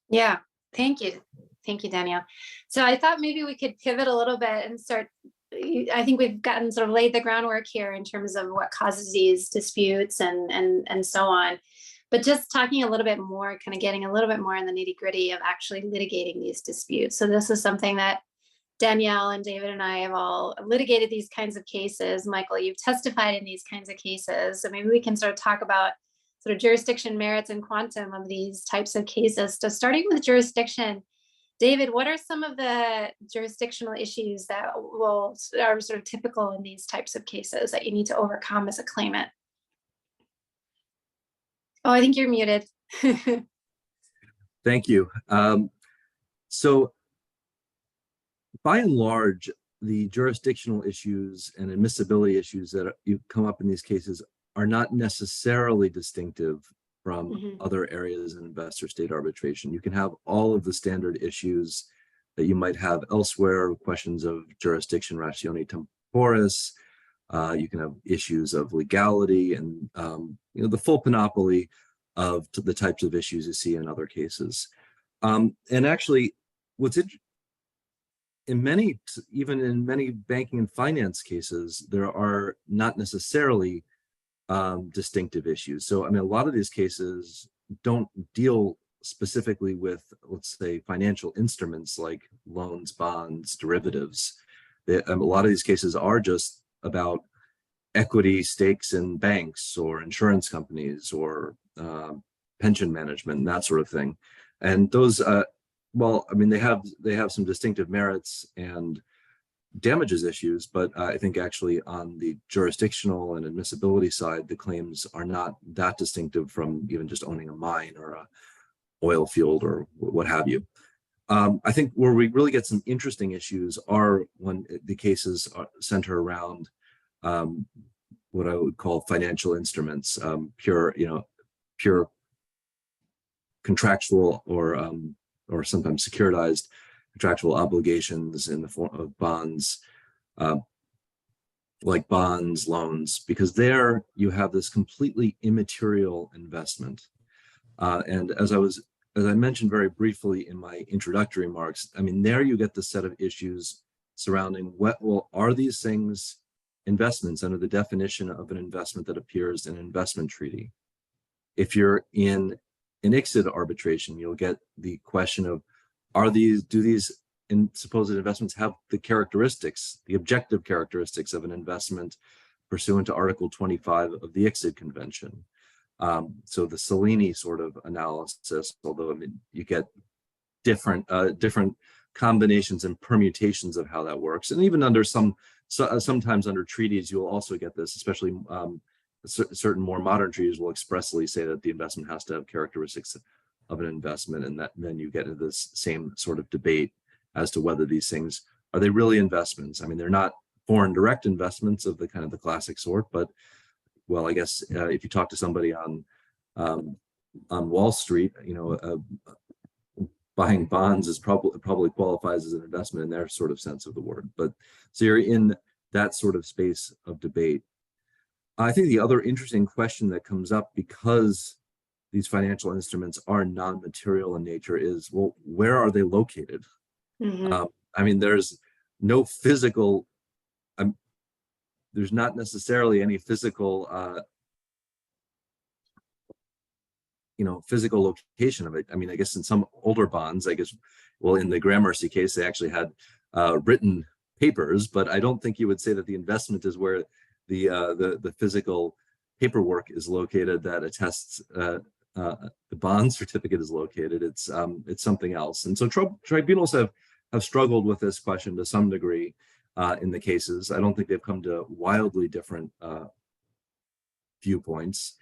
Yeah, thank you. Thank you, Danielle. So I thought maybe we could pivot a little bit and start, I think we've gotten sort of laid the groundwork here in terms of what causes these disputes and so on. But just talking a little bit more, kind of getting a little bit more in the nitty gritty of actually litigating these disputes. So this is something that Danielle and David and I have all litigated these kinds of cases. Michael, you've testified in these kinds of cases. So maybe we can sort of talk about sort of jurisdiction merits and quantum of these types of cases. So starting with jurisdiction, David, what are some of the jurisdictional issues that are sort of typical in these types of cases that you need to overcome as a claimant? Oh, I think you're muted. Thank you. So by and large, the jurisdictional issues and admissibility issues that you come up in these cases are not necessarily distinctive from other areas in investor state arbitration. You can have all of the standard issues that you might have elsewhere, questions of jurisdiction ratione temporis. You can have issues of legality and the full panoply of the types of issues you see in other cases. And actually, even in many banking and finance cases, there are not necessarily distinctive issues. So, I mean, a lot of these cases don't deal specifically with, let's say, financial instruments like loans, bonds, derivatives. A lot of these cases are just about equity stakes in banks or insurance companies or pension management and that sort of thing. And those, well, I mean, they have some distinctive merits, and damages issues, but I think actually on the jurisdictional and admissibility side, the claims are not that distinctive from even just owning a mine or a oil field or what have you. I think where we really get some interesting issues are when the cases center around what I would call financial instruments, pure contractual or sometimes securitized contractual obligations in the form of bonds, like bonds, loans, because there you have this completely immaterial investment. And as I mentioned very briefly in my introductory remarks, I mean, there you get the set of issues surrounding are these things investments under the definition of an investment that appears in an investment treaty? If you're in an ICSID arbitration, you'll get the question of, do these supposed investments have the characteristics, the objective characteristics of an investment pursuant to Article 25 of the ICSID Convention? So the Cellini sort of analysis, although I mean, you get different combinations and permutations of how that works, and even under sometimes under treaties, you'll also get this, especially certain more modern treaties will expressly say that the investment has to have characteristics of an investment, and that then you get into this same sort of debate as to whether these things are they really investments. I mean, they're not foreign direct investments of the kind of the classic sort, but well, I guess if you talk to somebody on Wall Street, buying bonds is probably qualifies as an investment in their sort of sense of the word. But so you're in that sort of space of debate. I think the other interesting question that comes up, because these financial instruments are non-material in nature, is, well, where are they located? Mm-hmm. I mean, there's no physical, there's not necessarily any physical, physical location of it. I mean, I guess in some older bonds, well, in the Gramercy case, they actually had written papers, but I don't think you would say that the investment is where the physical paperwork is located that attests the bond certificate is located. It's something else. And so tribunals have struggled with this question to some degree in the cases. I don't think they've come to wildly different viewpoints.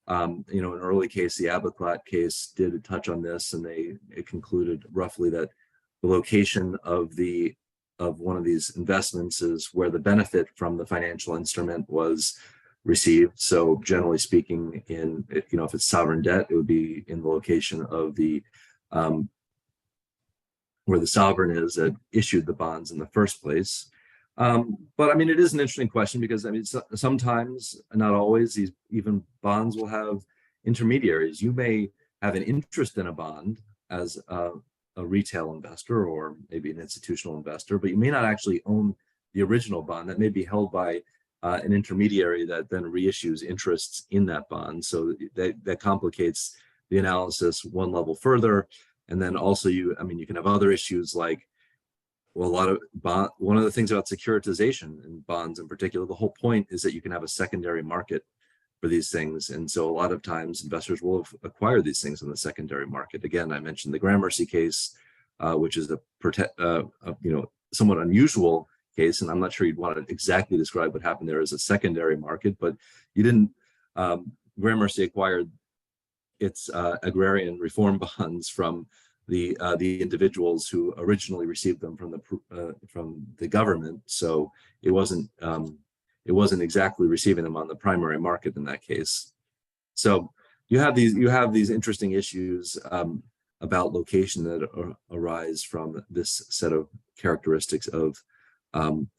An early case, the Aberclat case, did touch on this, and it concluded roughly that the location of one of these investments is where the benefit from the financial instrument was received. So generally speaking, if it's sovereign debt, it would be in the location of the where the sovereign is that issued the bonds in the first place. But I mean, it is an interesting question, because I mean, sometimes, not always, these even bonds will have intermediaries. You may have an interest in a bond as a retail investor or maybe an institutional investor, but you may not actually own the original bond. That may be held by an intermediary that then reissues interests in that bond. So that complicates the analysis one level further. And then also you can have other issues like, well, one of the things about securitization and bonds in particular, the whole point is that you can have a secondary market for these things. And so a lot of times investors will acquire these things in the secondary market. Again, I mentioned the Gramercy case, which is a somewhat unusual case, and I'm not sure you'd want to exactly describe what happened there as a secondary market, but you didn't. Gramercy acquired its agrarian reform bonds from the individuals who originally received them from the government. So it wasn't exactly receiving them on the primary market in that case. So you have these interesting issues about location that arise from this set of characteristics of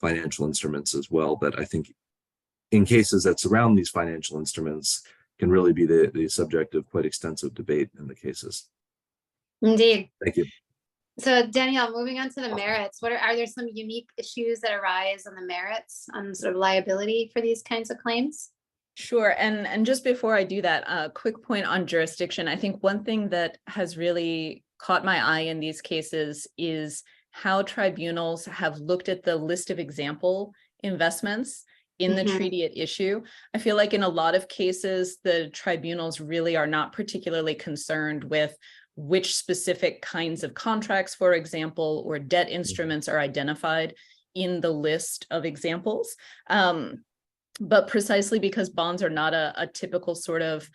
financial instruments as well, that I think in cases that surround these financial instruments can really be the subject of quite extensive debate in the cases. Indeed. Thank you. So Danielle, moving on to the merits, are there some unique issues that arise on the merits on sort of liability for these kinds of claims? Sure. And just before I do that, a quick point on jurisdiction. I think one thing that has really caught my eye in these cases is how tribunals have looked at the list of example investments in the treaty at issue. I feel like in a lot of cases, the tribunals really are not particularly concerned with which specific kinds of contracts, for example, or debt instruments are identified in the list of examples. But precisely because bonds are not a typical sort of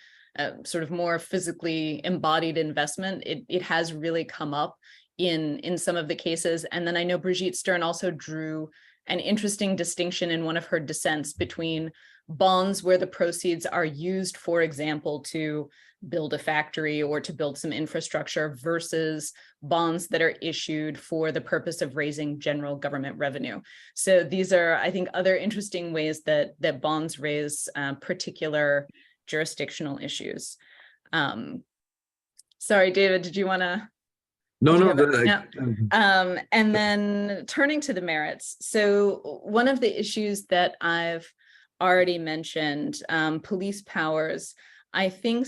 more physically embodied investment, it has really come up in some of the cases. And then I know Brigitte Stern also drew an interesting distinction in one of her dissents between bonds where the proceeds are used, for example, to build a factory or to build some infrastructure versus bonds that are issued for the purpose of raising general government revenue. So these are, I think, other interesting ways that bonds raise particular jurisdictional issues. Sorry, David, did you want to? And then turning to the merits. So one of the issues that I've already mentioned, police powers, I think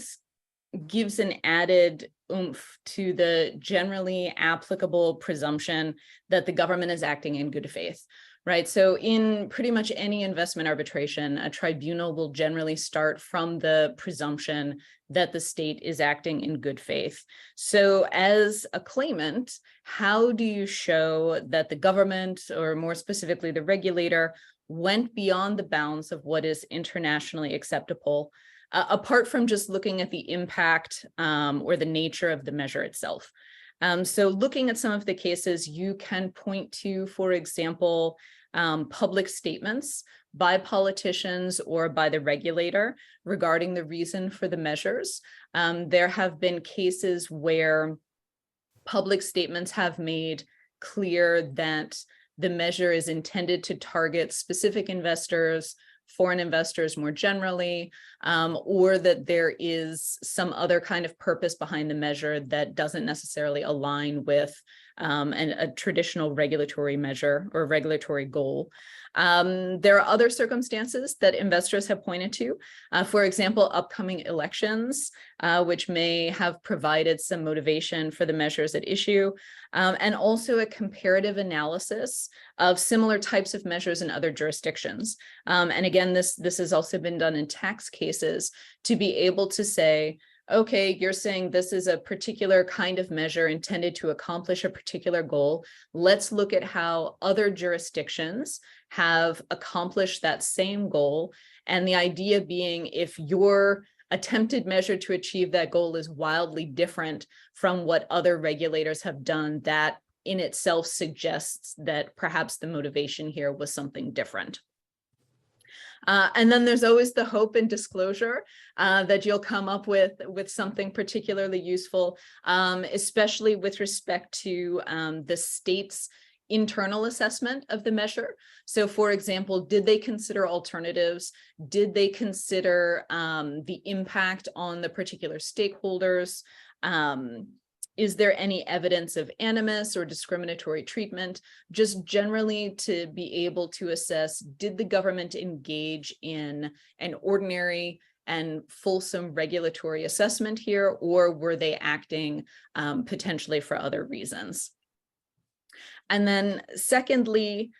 gives an added oomph to the generally applicable presumption that the government is acting in good faith, right? So in pretty much any investment arbitration, a tribunal will generally start from the presumption that the state is acting in good faith. So as a claimant, how do you show that the government, or more specifically the regulator, went beyond the bounds of what is internationally acceptable, apart from just looking at the impact or the nature of the measure itself? So looking at some of the cases, you can point to, for example, public statements by politicians or by the regulator regarding the reason for the measures. There have been cases where public statements have made clear that the measure is intended to target specific investors, foreign investors more generally, or that there is some other kind of purpose behind the measure that doesn't necessarily align with a traditional regulatory measure or regulatory goal. There are other circumstances that investors have pointed to, for example, upcoming elections, which may have provided some motivation for the measures at issue, and also a comparative analysis of similar types of measures in other jurisdictions. And again, this has also been done in tax cases to be able to say, okay, you're saying this is a particular kind of measure intended to accomplish a particular goal. Let's look at how other jurisdictions have accomplished that same goal. And the idea being, if your attempted measure to achieve that goal is wildly different from what other regulators have done, that in itself suggests that perhaps the motivation here was something different. And then there's always the hope and disclosure that you'll come up with something particularly useful, especially with respect to the state's internal assessment of the measure. So for example, did they consider alternatives? Did they consider the impact on the particular stakeholders? Is there any evidence of animus or discriminatory treatment? Just generally to be able to assess, did the government engage in an ordinary and fulsome regulatory assessment here, or were they acting potentially for other reasons? And then secondly,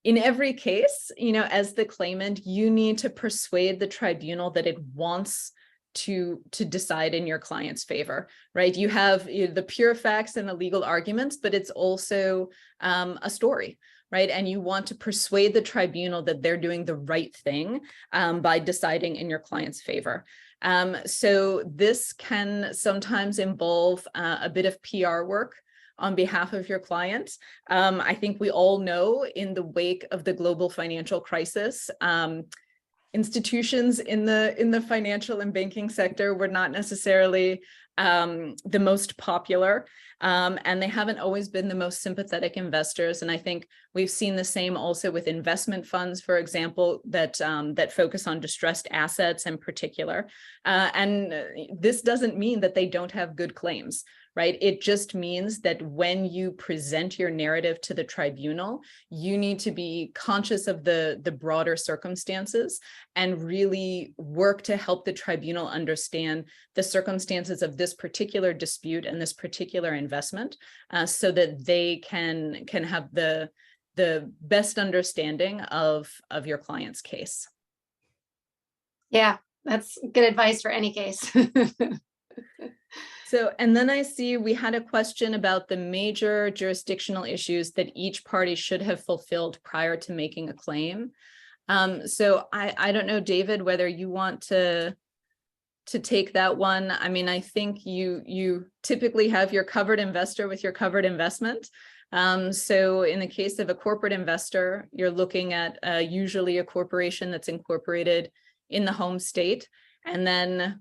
in every case, as the claimant, you need to persuade the tribunal that it wants to decide in your client's favor, right? You have the pure facts and the legal arguments, but it's also a story, right? And you want to persuade the tribunal that they're doing the right thing by deciding in your client's favor. So this can sometimes involve a bit of PR work on behalf of your clients. I think we all know, in the wake of the global financial crisis, institutions in the financial and banking sector were not necessarily the most popular, and they haven't always been the most sympathetic investors. And I think we've seen the same also with investment funds, for example, that focus on distressed assets in particular. And this doesn't mean that they don't have good claims, right? It just means that when you present your narrative to the tribunal, you need to be conscious of the broader circumstances and really work to help the tribunal understand the circumstances of this particular dispute and this particular investment, so that they can have the best understanding of your client's case. Yeah, that's good advice for any case. So, and then I see we had a question about the major jurisdictional issues that each party should have fulfilled prior to making a claim. So I don't know, David, whether you want to take that one. I mean, I think you typically have your covered investor with your covered investment. So in the case of a corporate investor, you're looking at usually a corporation that's incorporated in the home state and then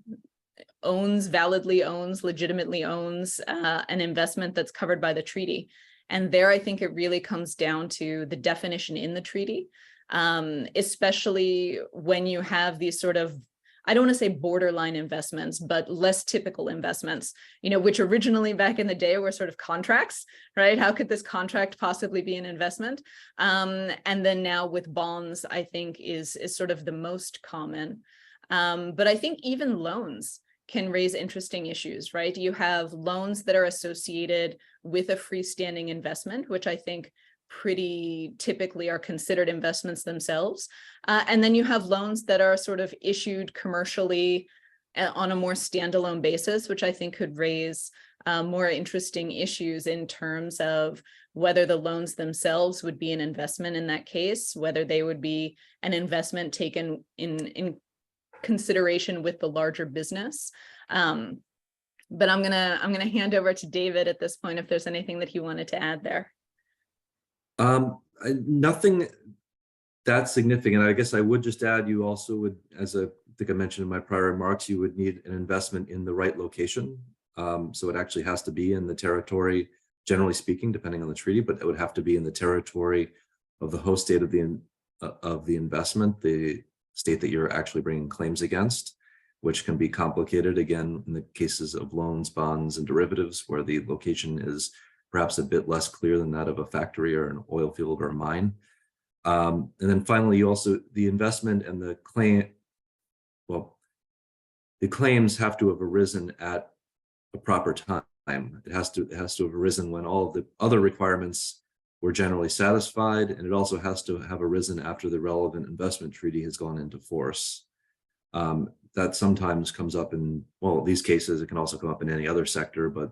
legitimately owns an investment that's covered by the treaty. And there, I think it really comes down to the definition in the treaty, especially when you have these sort of, I don't want to say borderline investments, but less typical investments, which originally back in the day were sort of contracts, right? How could this contract possibly be an investment? And then now with bonds, I think is sort of the most common. But I think even loans can raise interesting issues, right? You have loans that are associated with a freestanding investment, which I think pretty typically are considered investments themselves. And then you have loans that are sort of issued commercially on a more standalone basis, which I think could raise more interesting issues in terms of whether the loans themselves would be an investment in that case, whether they would be an investment taken in consideration with the larger business. But I'm gonna hand over to David at this point if there's anything that he wanted to add there. Nothing that significant. I guess I would just add, you also would, as I think I mentioned in my prior remarks, you would need an investment in the right location. So it actually has to be in the territory, generally speaking, depending on the treaty, but it would have to be in the territory of the host state of the investment, the state that you're actually bringing claims against, which can be complicated, again, in the cases of loans, bonds, and derivatives, where the location is perhaps a bit less clear than that of a factory or an oil field or a mine. And then finally, you also, the investment and the claim, well, the claims have to have arisen at a proper time. It has to have arisen when all of the other requirements were generally satisfied, and it also has to have arisen after the relevant investment treaty has gone into force. That sometimes comes up in, well, these cases, it can also come up in any other sector, but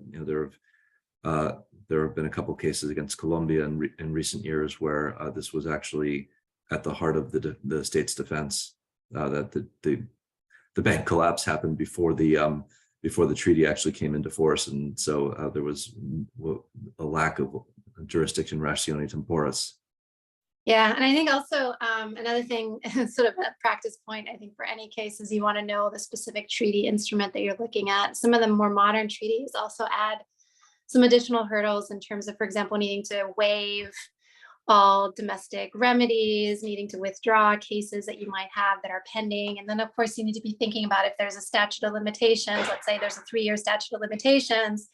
there have been a couple of cases against Colombia in recent years where this was actually at the heart of the state's defense, that the bank collapse happened before the treaty actually came into force, and so there was a lack of jurisdiction ratione temporis. Yeah, and I think also another thing, sort of a practice point, I think for any case is you want to know the specific treaty instrument that you're looking at. Some of the more modern treaties also add some additional hurdles in terms of, for example, needing to waive all domestic remedies, needing to withdraw cases that you might have that are pending. And then, of course, you need to be thinking about if there's a statute of limitations. Let's say there's a 3-year statute of limitations,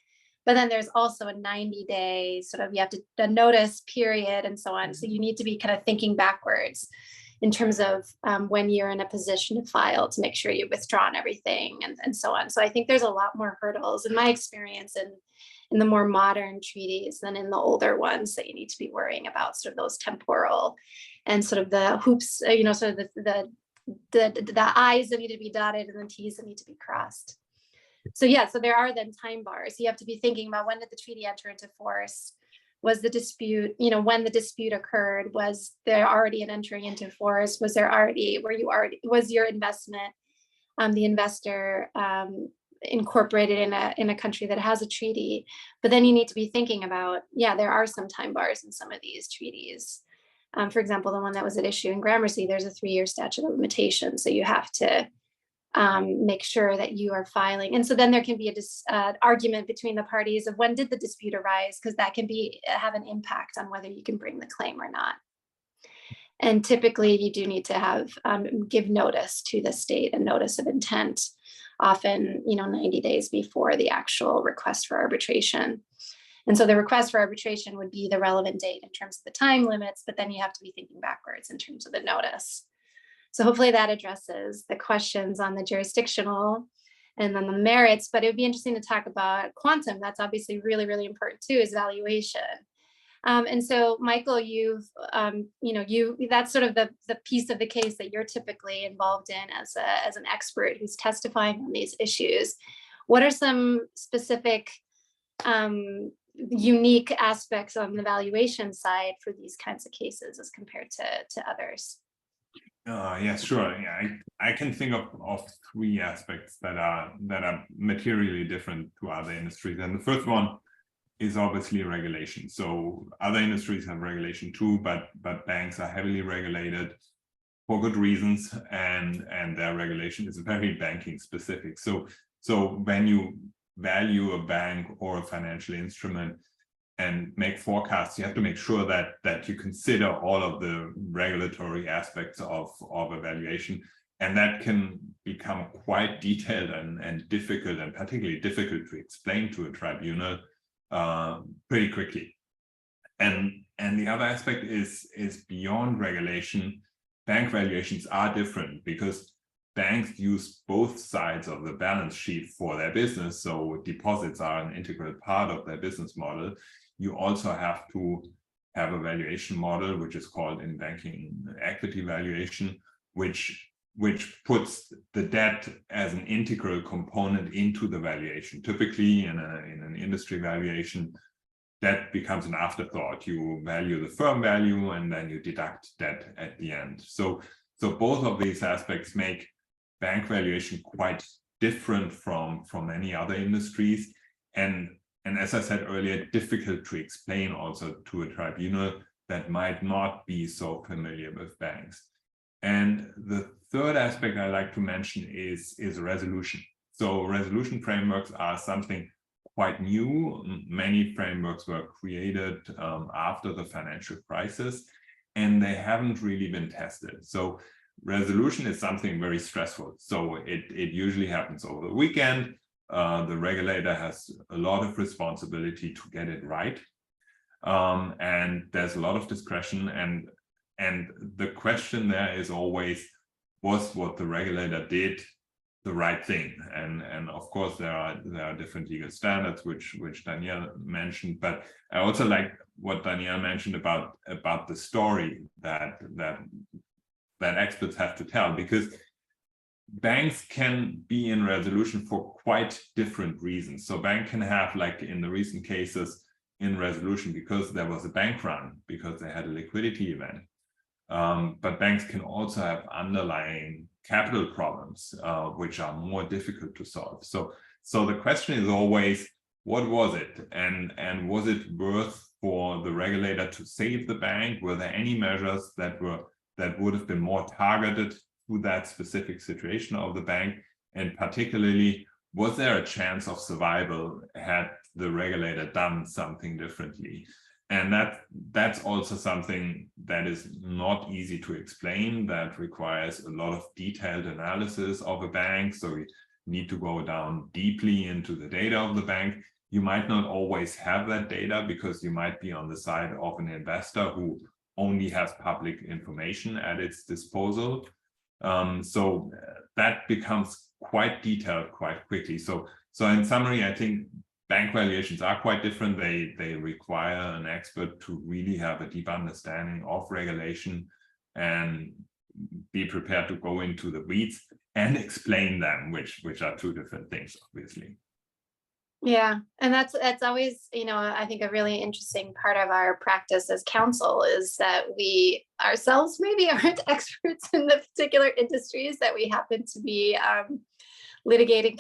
but then there's also a 90-day sort of, you have to a notice period and so on. So you need to be kind of thinking backwards in terms of when you're in a position to file to make sure you've withdrawn everything and so on. So I think there's a lot more hurdles in my experience in the more modern treaties than in the older ones that you need to be worrying about, sort of those temporal and sort of the hoops, sort of the I's that need to be dotted and the T's that need to be crossed. So yeah, so there are then time bars. You have to be thinking about, when did the treaty enter into force? Was the dispute, when the dispute occurred, was there already an entering into force? Was your investment, the investor incorporated in a country that has a treaty? But then you need to be thinking about, there are some time bars in some of these treaties. For example, the one that was at issue in Gramercy, there's a 3-year statute of limitations. So you have to make sure that you are filing. And so then there can be a argument between the parties of when did the dispute arise, because that can have an impact on whether you can bring the claim or not. And typically you do need to have give notice to the state, a notice of intent, often 90 days before the actual request for arbitration. And so the request for arbitration would be the relevant date in terms of the time limits, but then you have to be thinking backwards in terms of the notice. So hopefully that addresses the questions on the jurisdictional and then the merits, but it would be interesting to talk about quantum. That's obviously really, really important too, is valuation. And so Michael, that's sort of the piece of the case that you're typically involved in as an expert who's testifying on these issues. What are some specific unique aspects on the valuation side for these kinds of cases as compared to others? Yes, sure. Yeah, I can think of three aspects that are materially different to other industries. And the first one is obviously regulation. So other industries have regulation too, but banks are heavily regulated for good reasons, and their regulation is very banking specific. So when you value a bank or a financial instrument and make forecasts, you have to make sure that you consider all of the regulatory aspects of a valuation, and that can become quite detailed and difficult, and particularly difficult to explain to a tribunal pretty quickly. And the other aspect is beyond regulation. Bank valuations are different because banks use both sides of the balance sheet for their business. So deposits are an integral part of their business model. You also have to have a valuation model, which is called in banking equity valuation, which puts the debt as an integral component into the valuation. Typically in an industry valuation, that becomes an afterthought. You value the firm value and then you deduct debt at the end. So both of these aspects make bank valuation quite different from many other industries. And as I said earlier, difficult to explain also to a tribunal that might not be so familiar with banks. And the third aspect I like to mention is resolution. So resolution frameworks are something quite new. Many frameworks were created after the financial crisis, and they haven't really been tested. So resolution is something very stressful. So it usually happens over the weekend. The regulator has a lot of responsibility to get it right. And there's a lot of discretion. And the question there is always, was what the regulator did the right thing? And of course, there are different legal standards, which Danielle mentioned. But I also like what Danielle mentioned about the story that experts have to tell, because banks can be in resolution for quite different reasons. So bank can have, like in the recent cases, in resolution because there was a bank run, because they had a liquidity event. But banks can also have underlying capital problems, which are more difficult to solve. So the question is always, what was it? And was it worth for the regulator to save the bank? Were there any measures that would have been more targeted to that specific situation of the bank? And particularly, was there a chance of survival had the regulator done something differently? And that's also something that is not easy to explain, that requires a lot of detailed analysis of a bank. So you need to go down deeply into the data of the bank. You might not always have that data because you might be on the side of an investor who only has public information at its disposal. So that becomes quite detailed quite quickly. So in summary, I think bank valuations are quite different. They require an expert to really have a deep understanding of regulation and be prepared to go into the weeds and explain them, which are two different things, obviously. Yeah, and that's always, I think a really interesting part of our practice as counsel is that we ourselves maybe aren't experts in the particular industries that we happen to be litigating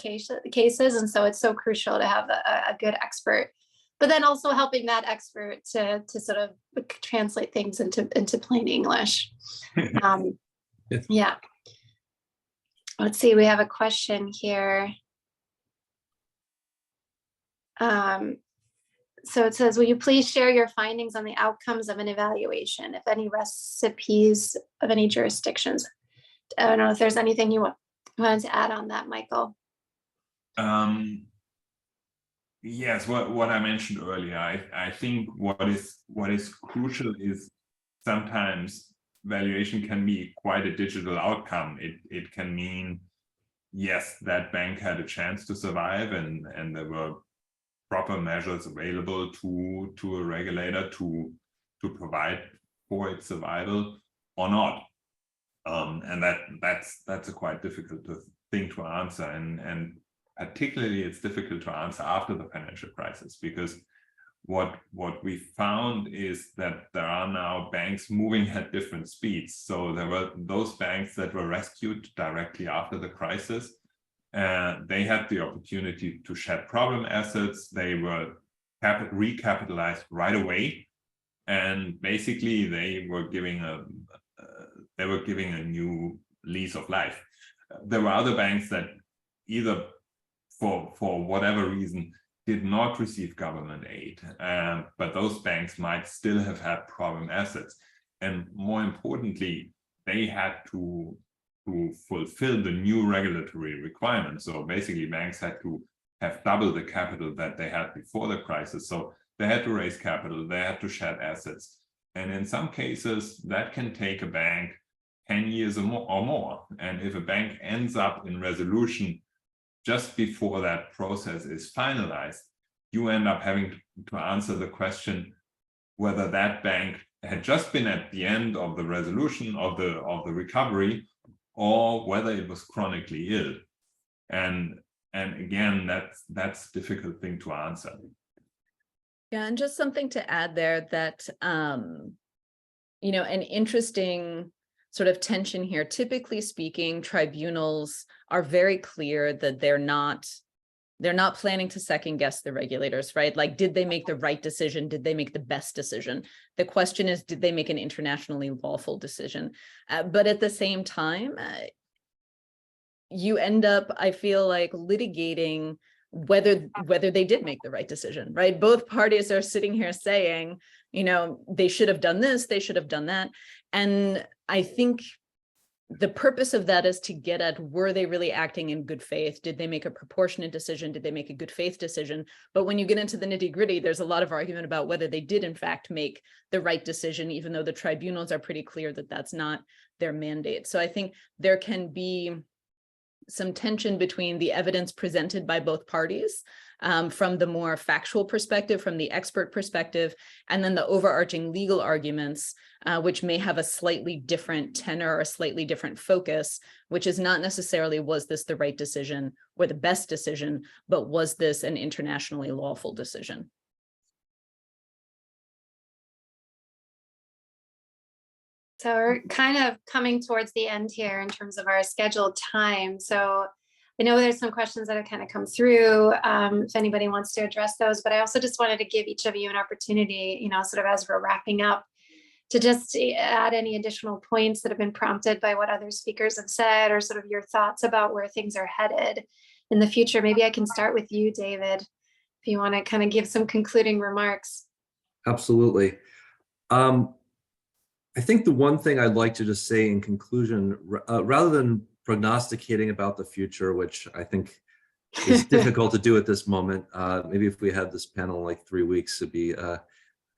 cases. And so it's so crucial to have a good expert, but then also helping that expert to sort of translate things into plain English. Yeah. Let's see, we have a question here. So it says, will you please share your findings on the outcomes of an evaluation, if any recipes of any jurisdictions? I don't know if there's anything you wanted to add on that, Michael. Yes, what I mentioned earlier, I think what is crucial is sometimes valuation can be quite a digital outcome. It can mean, yes, that bank had a chance to survive and there were proper measures available to a regulator to provide for its survival or not. And that's a quite difficult thing to answer. And particularly it's difficult to answer after the financial crisis, because what we found is that there are now banks moving at different speeds. So there were those banks that were rescued directly after the crisis. They had the opportunity to shed problem assets. They were recapitalized right away, and basically they were giving a new lease of life. There were other banks that either for whatever reason did not receive government aid, but those banks might still have had problem assets. And more importantly, they had to fulfill the new regulatory requirements. So basically banks had to have double the capital that they had before the crisis. So they had to raise capital, they had to shed assets. And in some cases, that can take a bank 10 years or more. And if a bank ends up in resolution just before that process is finalized, you end up having to answer the question whether that bank had just been at the end of the resolution of the recovery, or whether it was chronically ill. And again, that's a difficult thing to answer. Yeah, and just something to add there that, an interesting sort of tension here. Typically speaking, tribunals are very clear that they're not planning to second guess the regulators, right? Like, did they make the right decision? Did they make the best decision? The question is, did they make an internationally lawful decision? But at the same time, you end up, I feel like, litigating whether they did make the right decision, right? Both parties are sitting here saying, they should have done this, they should have done that. And I think the purpose of that is to get at, were they really acting in good faith? Did they make a proportionate decision? Did they make a good faith decision? But when you get into the nitty-gritty, there's a lot of argument about whether they did in fact make the right decision, even though the tribunals are pretty clear that that's not their mandate. So I think there can be some tension between the evidence presented by both parties, from the more factual perspective, from the expert perspective, and then the overarching legal arguments, which may have a slightly different tenor or a slightly different focus, which is not necessarily, was this the right decision or the best decision, but was this an internationally lawful decision? So we're kind of coming towards the end here in terms of our scheduled time. So I know there's some questions that have kind of come through, if anybody wants to address those, but I also just wanted to give each of you an opportunity, sort of as we're wrapping up, to just add any additional points that have been prompted by what other speakers have said, or sort of your thoughts about where things are headed in the future. Maybe I can start with you, David, if you want to kind of give some concluding remarks. Absolutely. I think the one thing I'd like to just say in conclusion, rather than prognosticating about the future, which I think is difficult to do at this moment, maybe if we had this panel in like 3 weeks, it'd be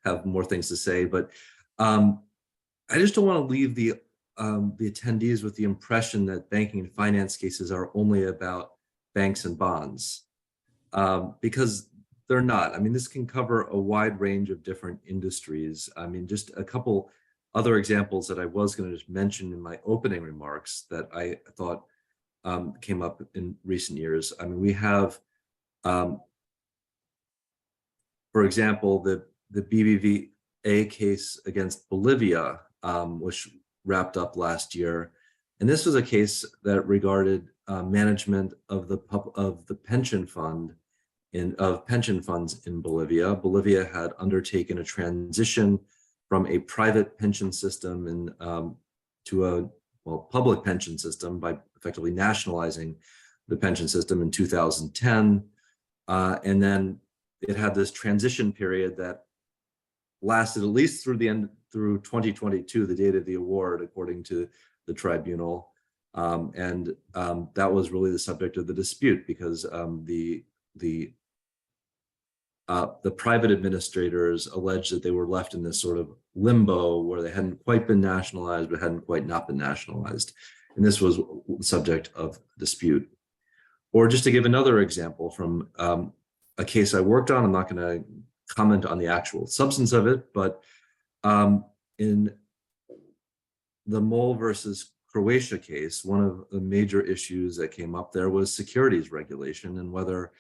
have more things to say. But I just don't want to leave the attendees with the impression that banking and finance cases are only about banks and bonds, because they're not. I mean, this can cover a wide range of different industries. I mean, just a couple other examples that I was going to just mention in my opening remarks that I thought came up in recent years. I mean, we have, for example, the BBVA case against Bolivia, which wrapped up last year, and this was a case that regarded management of the pension fund of pension funds in Bolivia. Bolivia had undertaken a transition from a private pension system to a public pension system by effectively nationalizing the pension system in 2010. And then it had this transition period that lasted at least through 2022, the date of the award, according to the tribunal. And that was really the subject of the dispute, because the private administrators alleged that they were left in this sort of limbo where they hadn't quite been nationalized, but hadn't quite not been nationalized. And this was the subject of dispute. Or just to give another example from a case I worked on, I'm not going to comment on the actual substance of it, but in the Moll versus Croatia case, one of the major issues that came up there was securities regulation and whether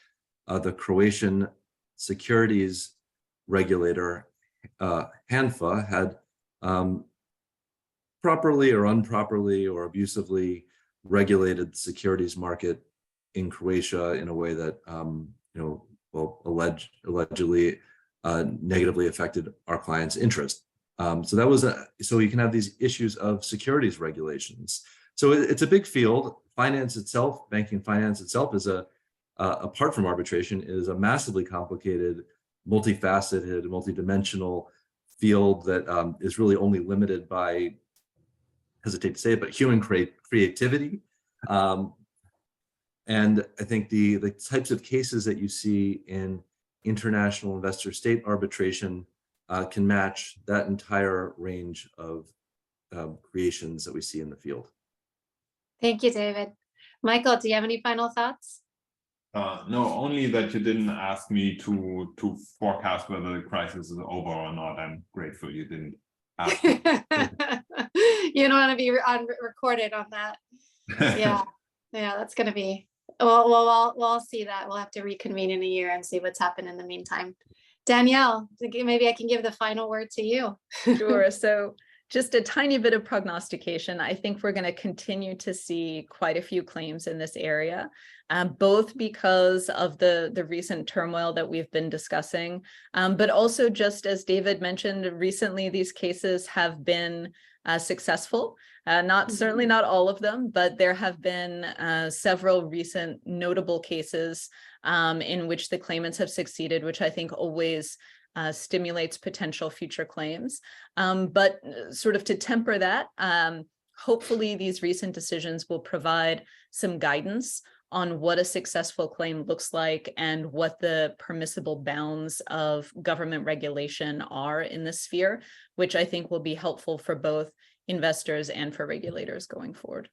the Croatian securities regulator, HANFA, had properly or improperly or abusively regulated the securities market in Croatia in a way that, allegedly negatively affected our clients' interest. So that was so you can have these issues of securities regulations. So it's a big field. Finance itself, banking finance itself, is apart from arbitration, is a massively complicated, multifaceted, multidimensional field that is really only limited by, I hesitate to say it, but human creativity. And I think the types of cases that you see in international investor state arbitration can match that entire range of creations that we see in the field. Thank you, David. Michael, do you have any final thoughts? No, only that you didn't ask me to forecast whether the crisis is over or not. I'm grateful you didn't ask me. You don't want to be recorded on that. Yeah, that's going to be. Well, we'll see that. We'll have to reconvene in a year and see what's happened in the meantime. Danielle, maybe I can give the final word to you. Sure. So just a tiny bit of prognostication. I think we're going to continue to see quite a few claims in this area, both because of the recent turmoil that we've been discussing, but also, just as David mentioned, recently these cases have been successful. Certainly not all of them, but there have been several recent notable cases in which the claimants have succeeded, which I think always stimulates potential future claims. But sort of to temper that, hopefully these recent decisions will provide some guidance on what a successful claim looks like and what the permissible bounds of government regulation are in this sphere, which I think will be helpful for both investors and for regulators going forward.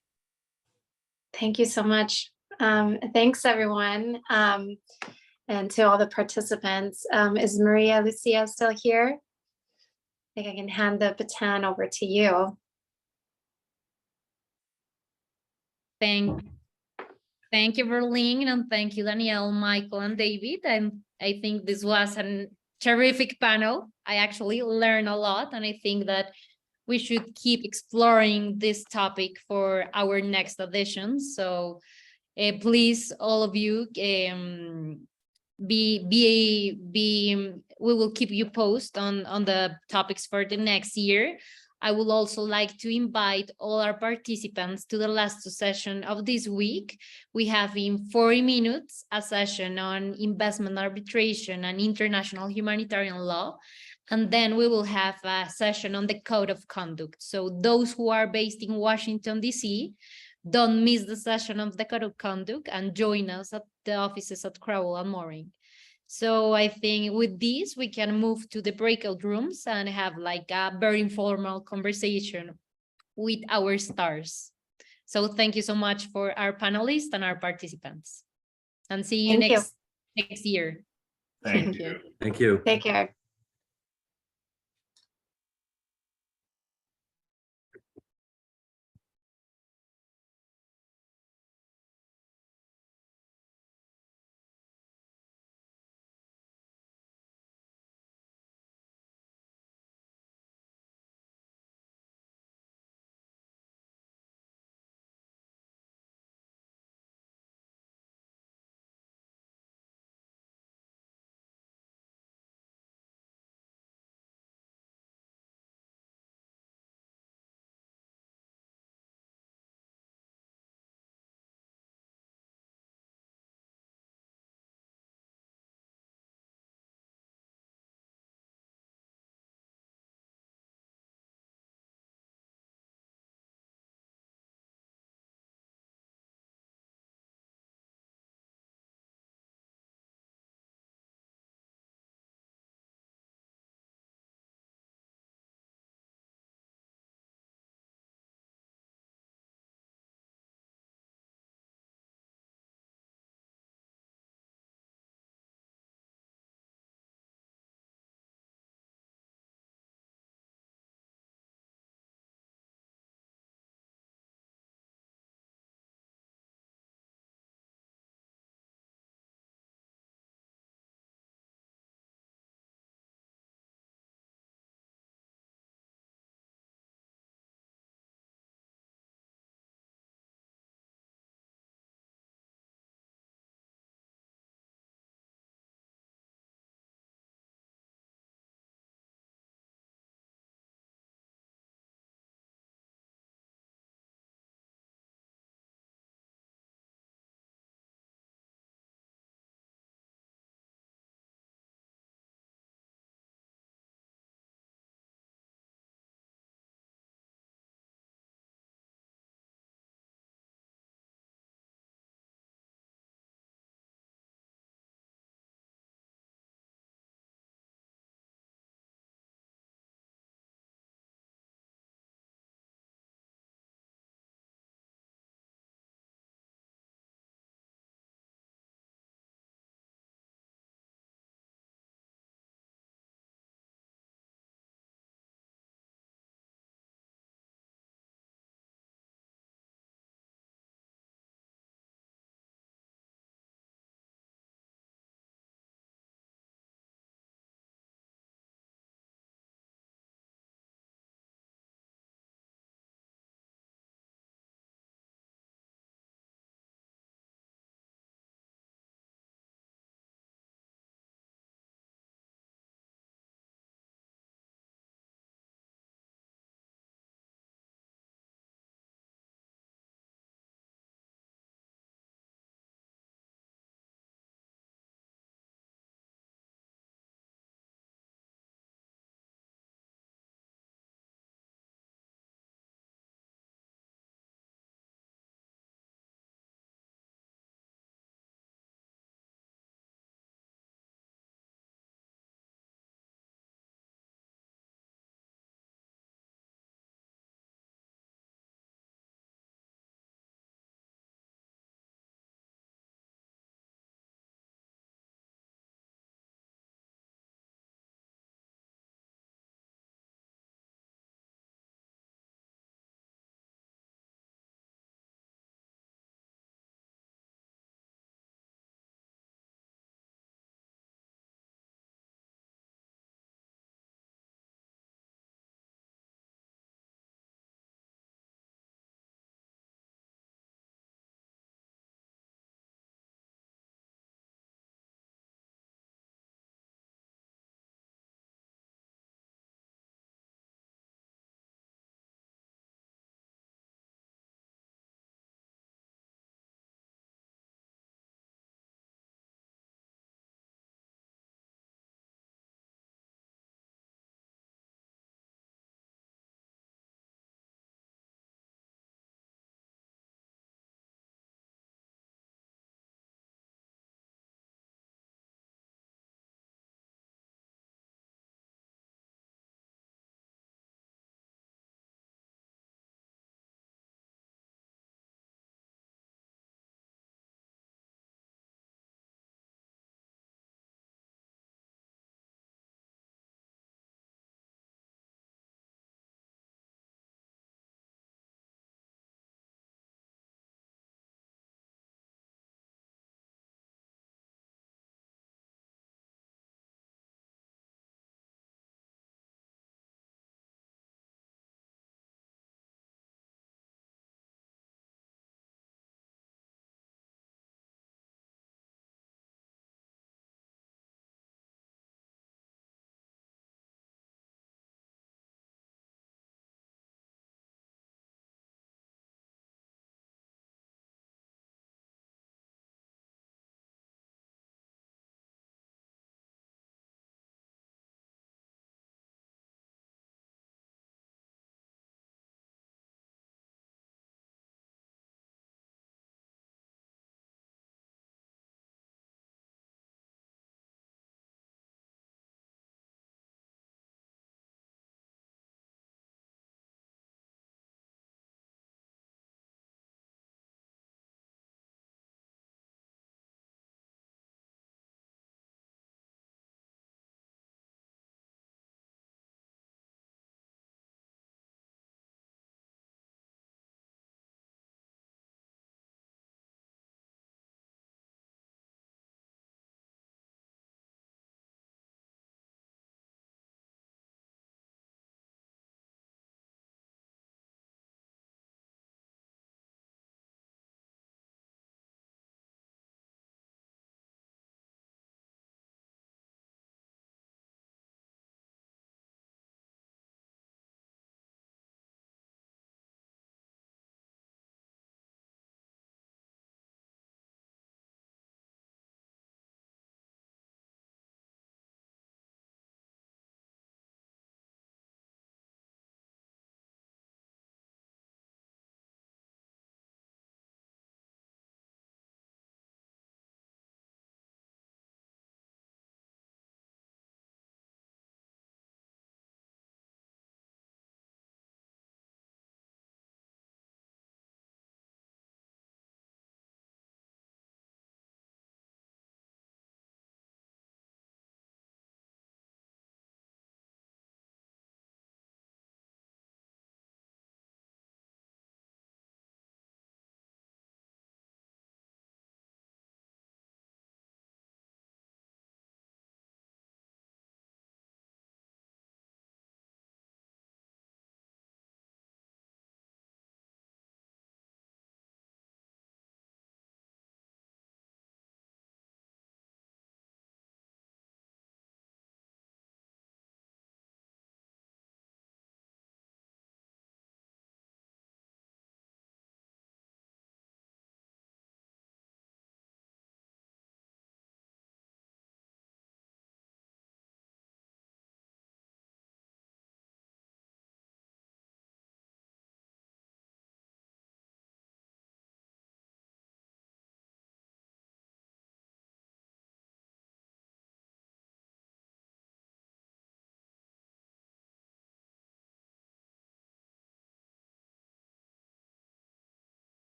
Thank you so much. Thanks, everyone. And to all the participants. Is Maria Lucia still here? I think I can hand the baton over to you. Thank you, Berglund, and thank you, Danielle, Michael, and David. And I think this was a terrific panel. I actually learned a lot, and I think that we should keep exploring this topic for our next editions. So please, all of you, we will keep you posted on the topics for the next year. I would also like to invite all our participants to the last session of this week. We have in 40 minutes a session on investment arbitration and international humanitarian law. And then we will have a session on the code of conduct. So those who are based in Washington, D.C., don't miss the session of the code of conduct and join us at the offices at Crowell and Mooring. So I think with this, we can move to the breakout rooms and have like a very informal conversation with our stars. So thank you so much for our panelists and our participants. And see you next year. Thank you. Thank you. Take care.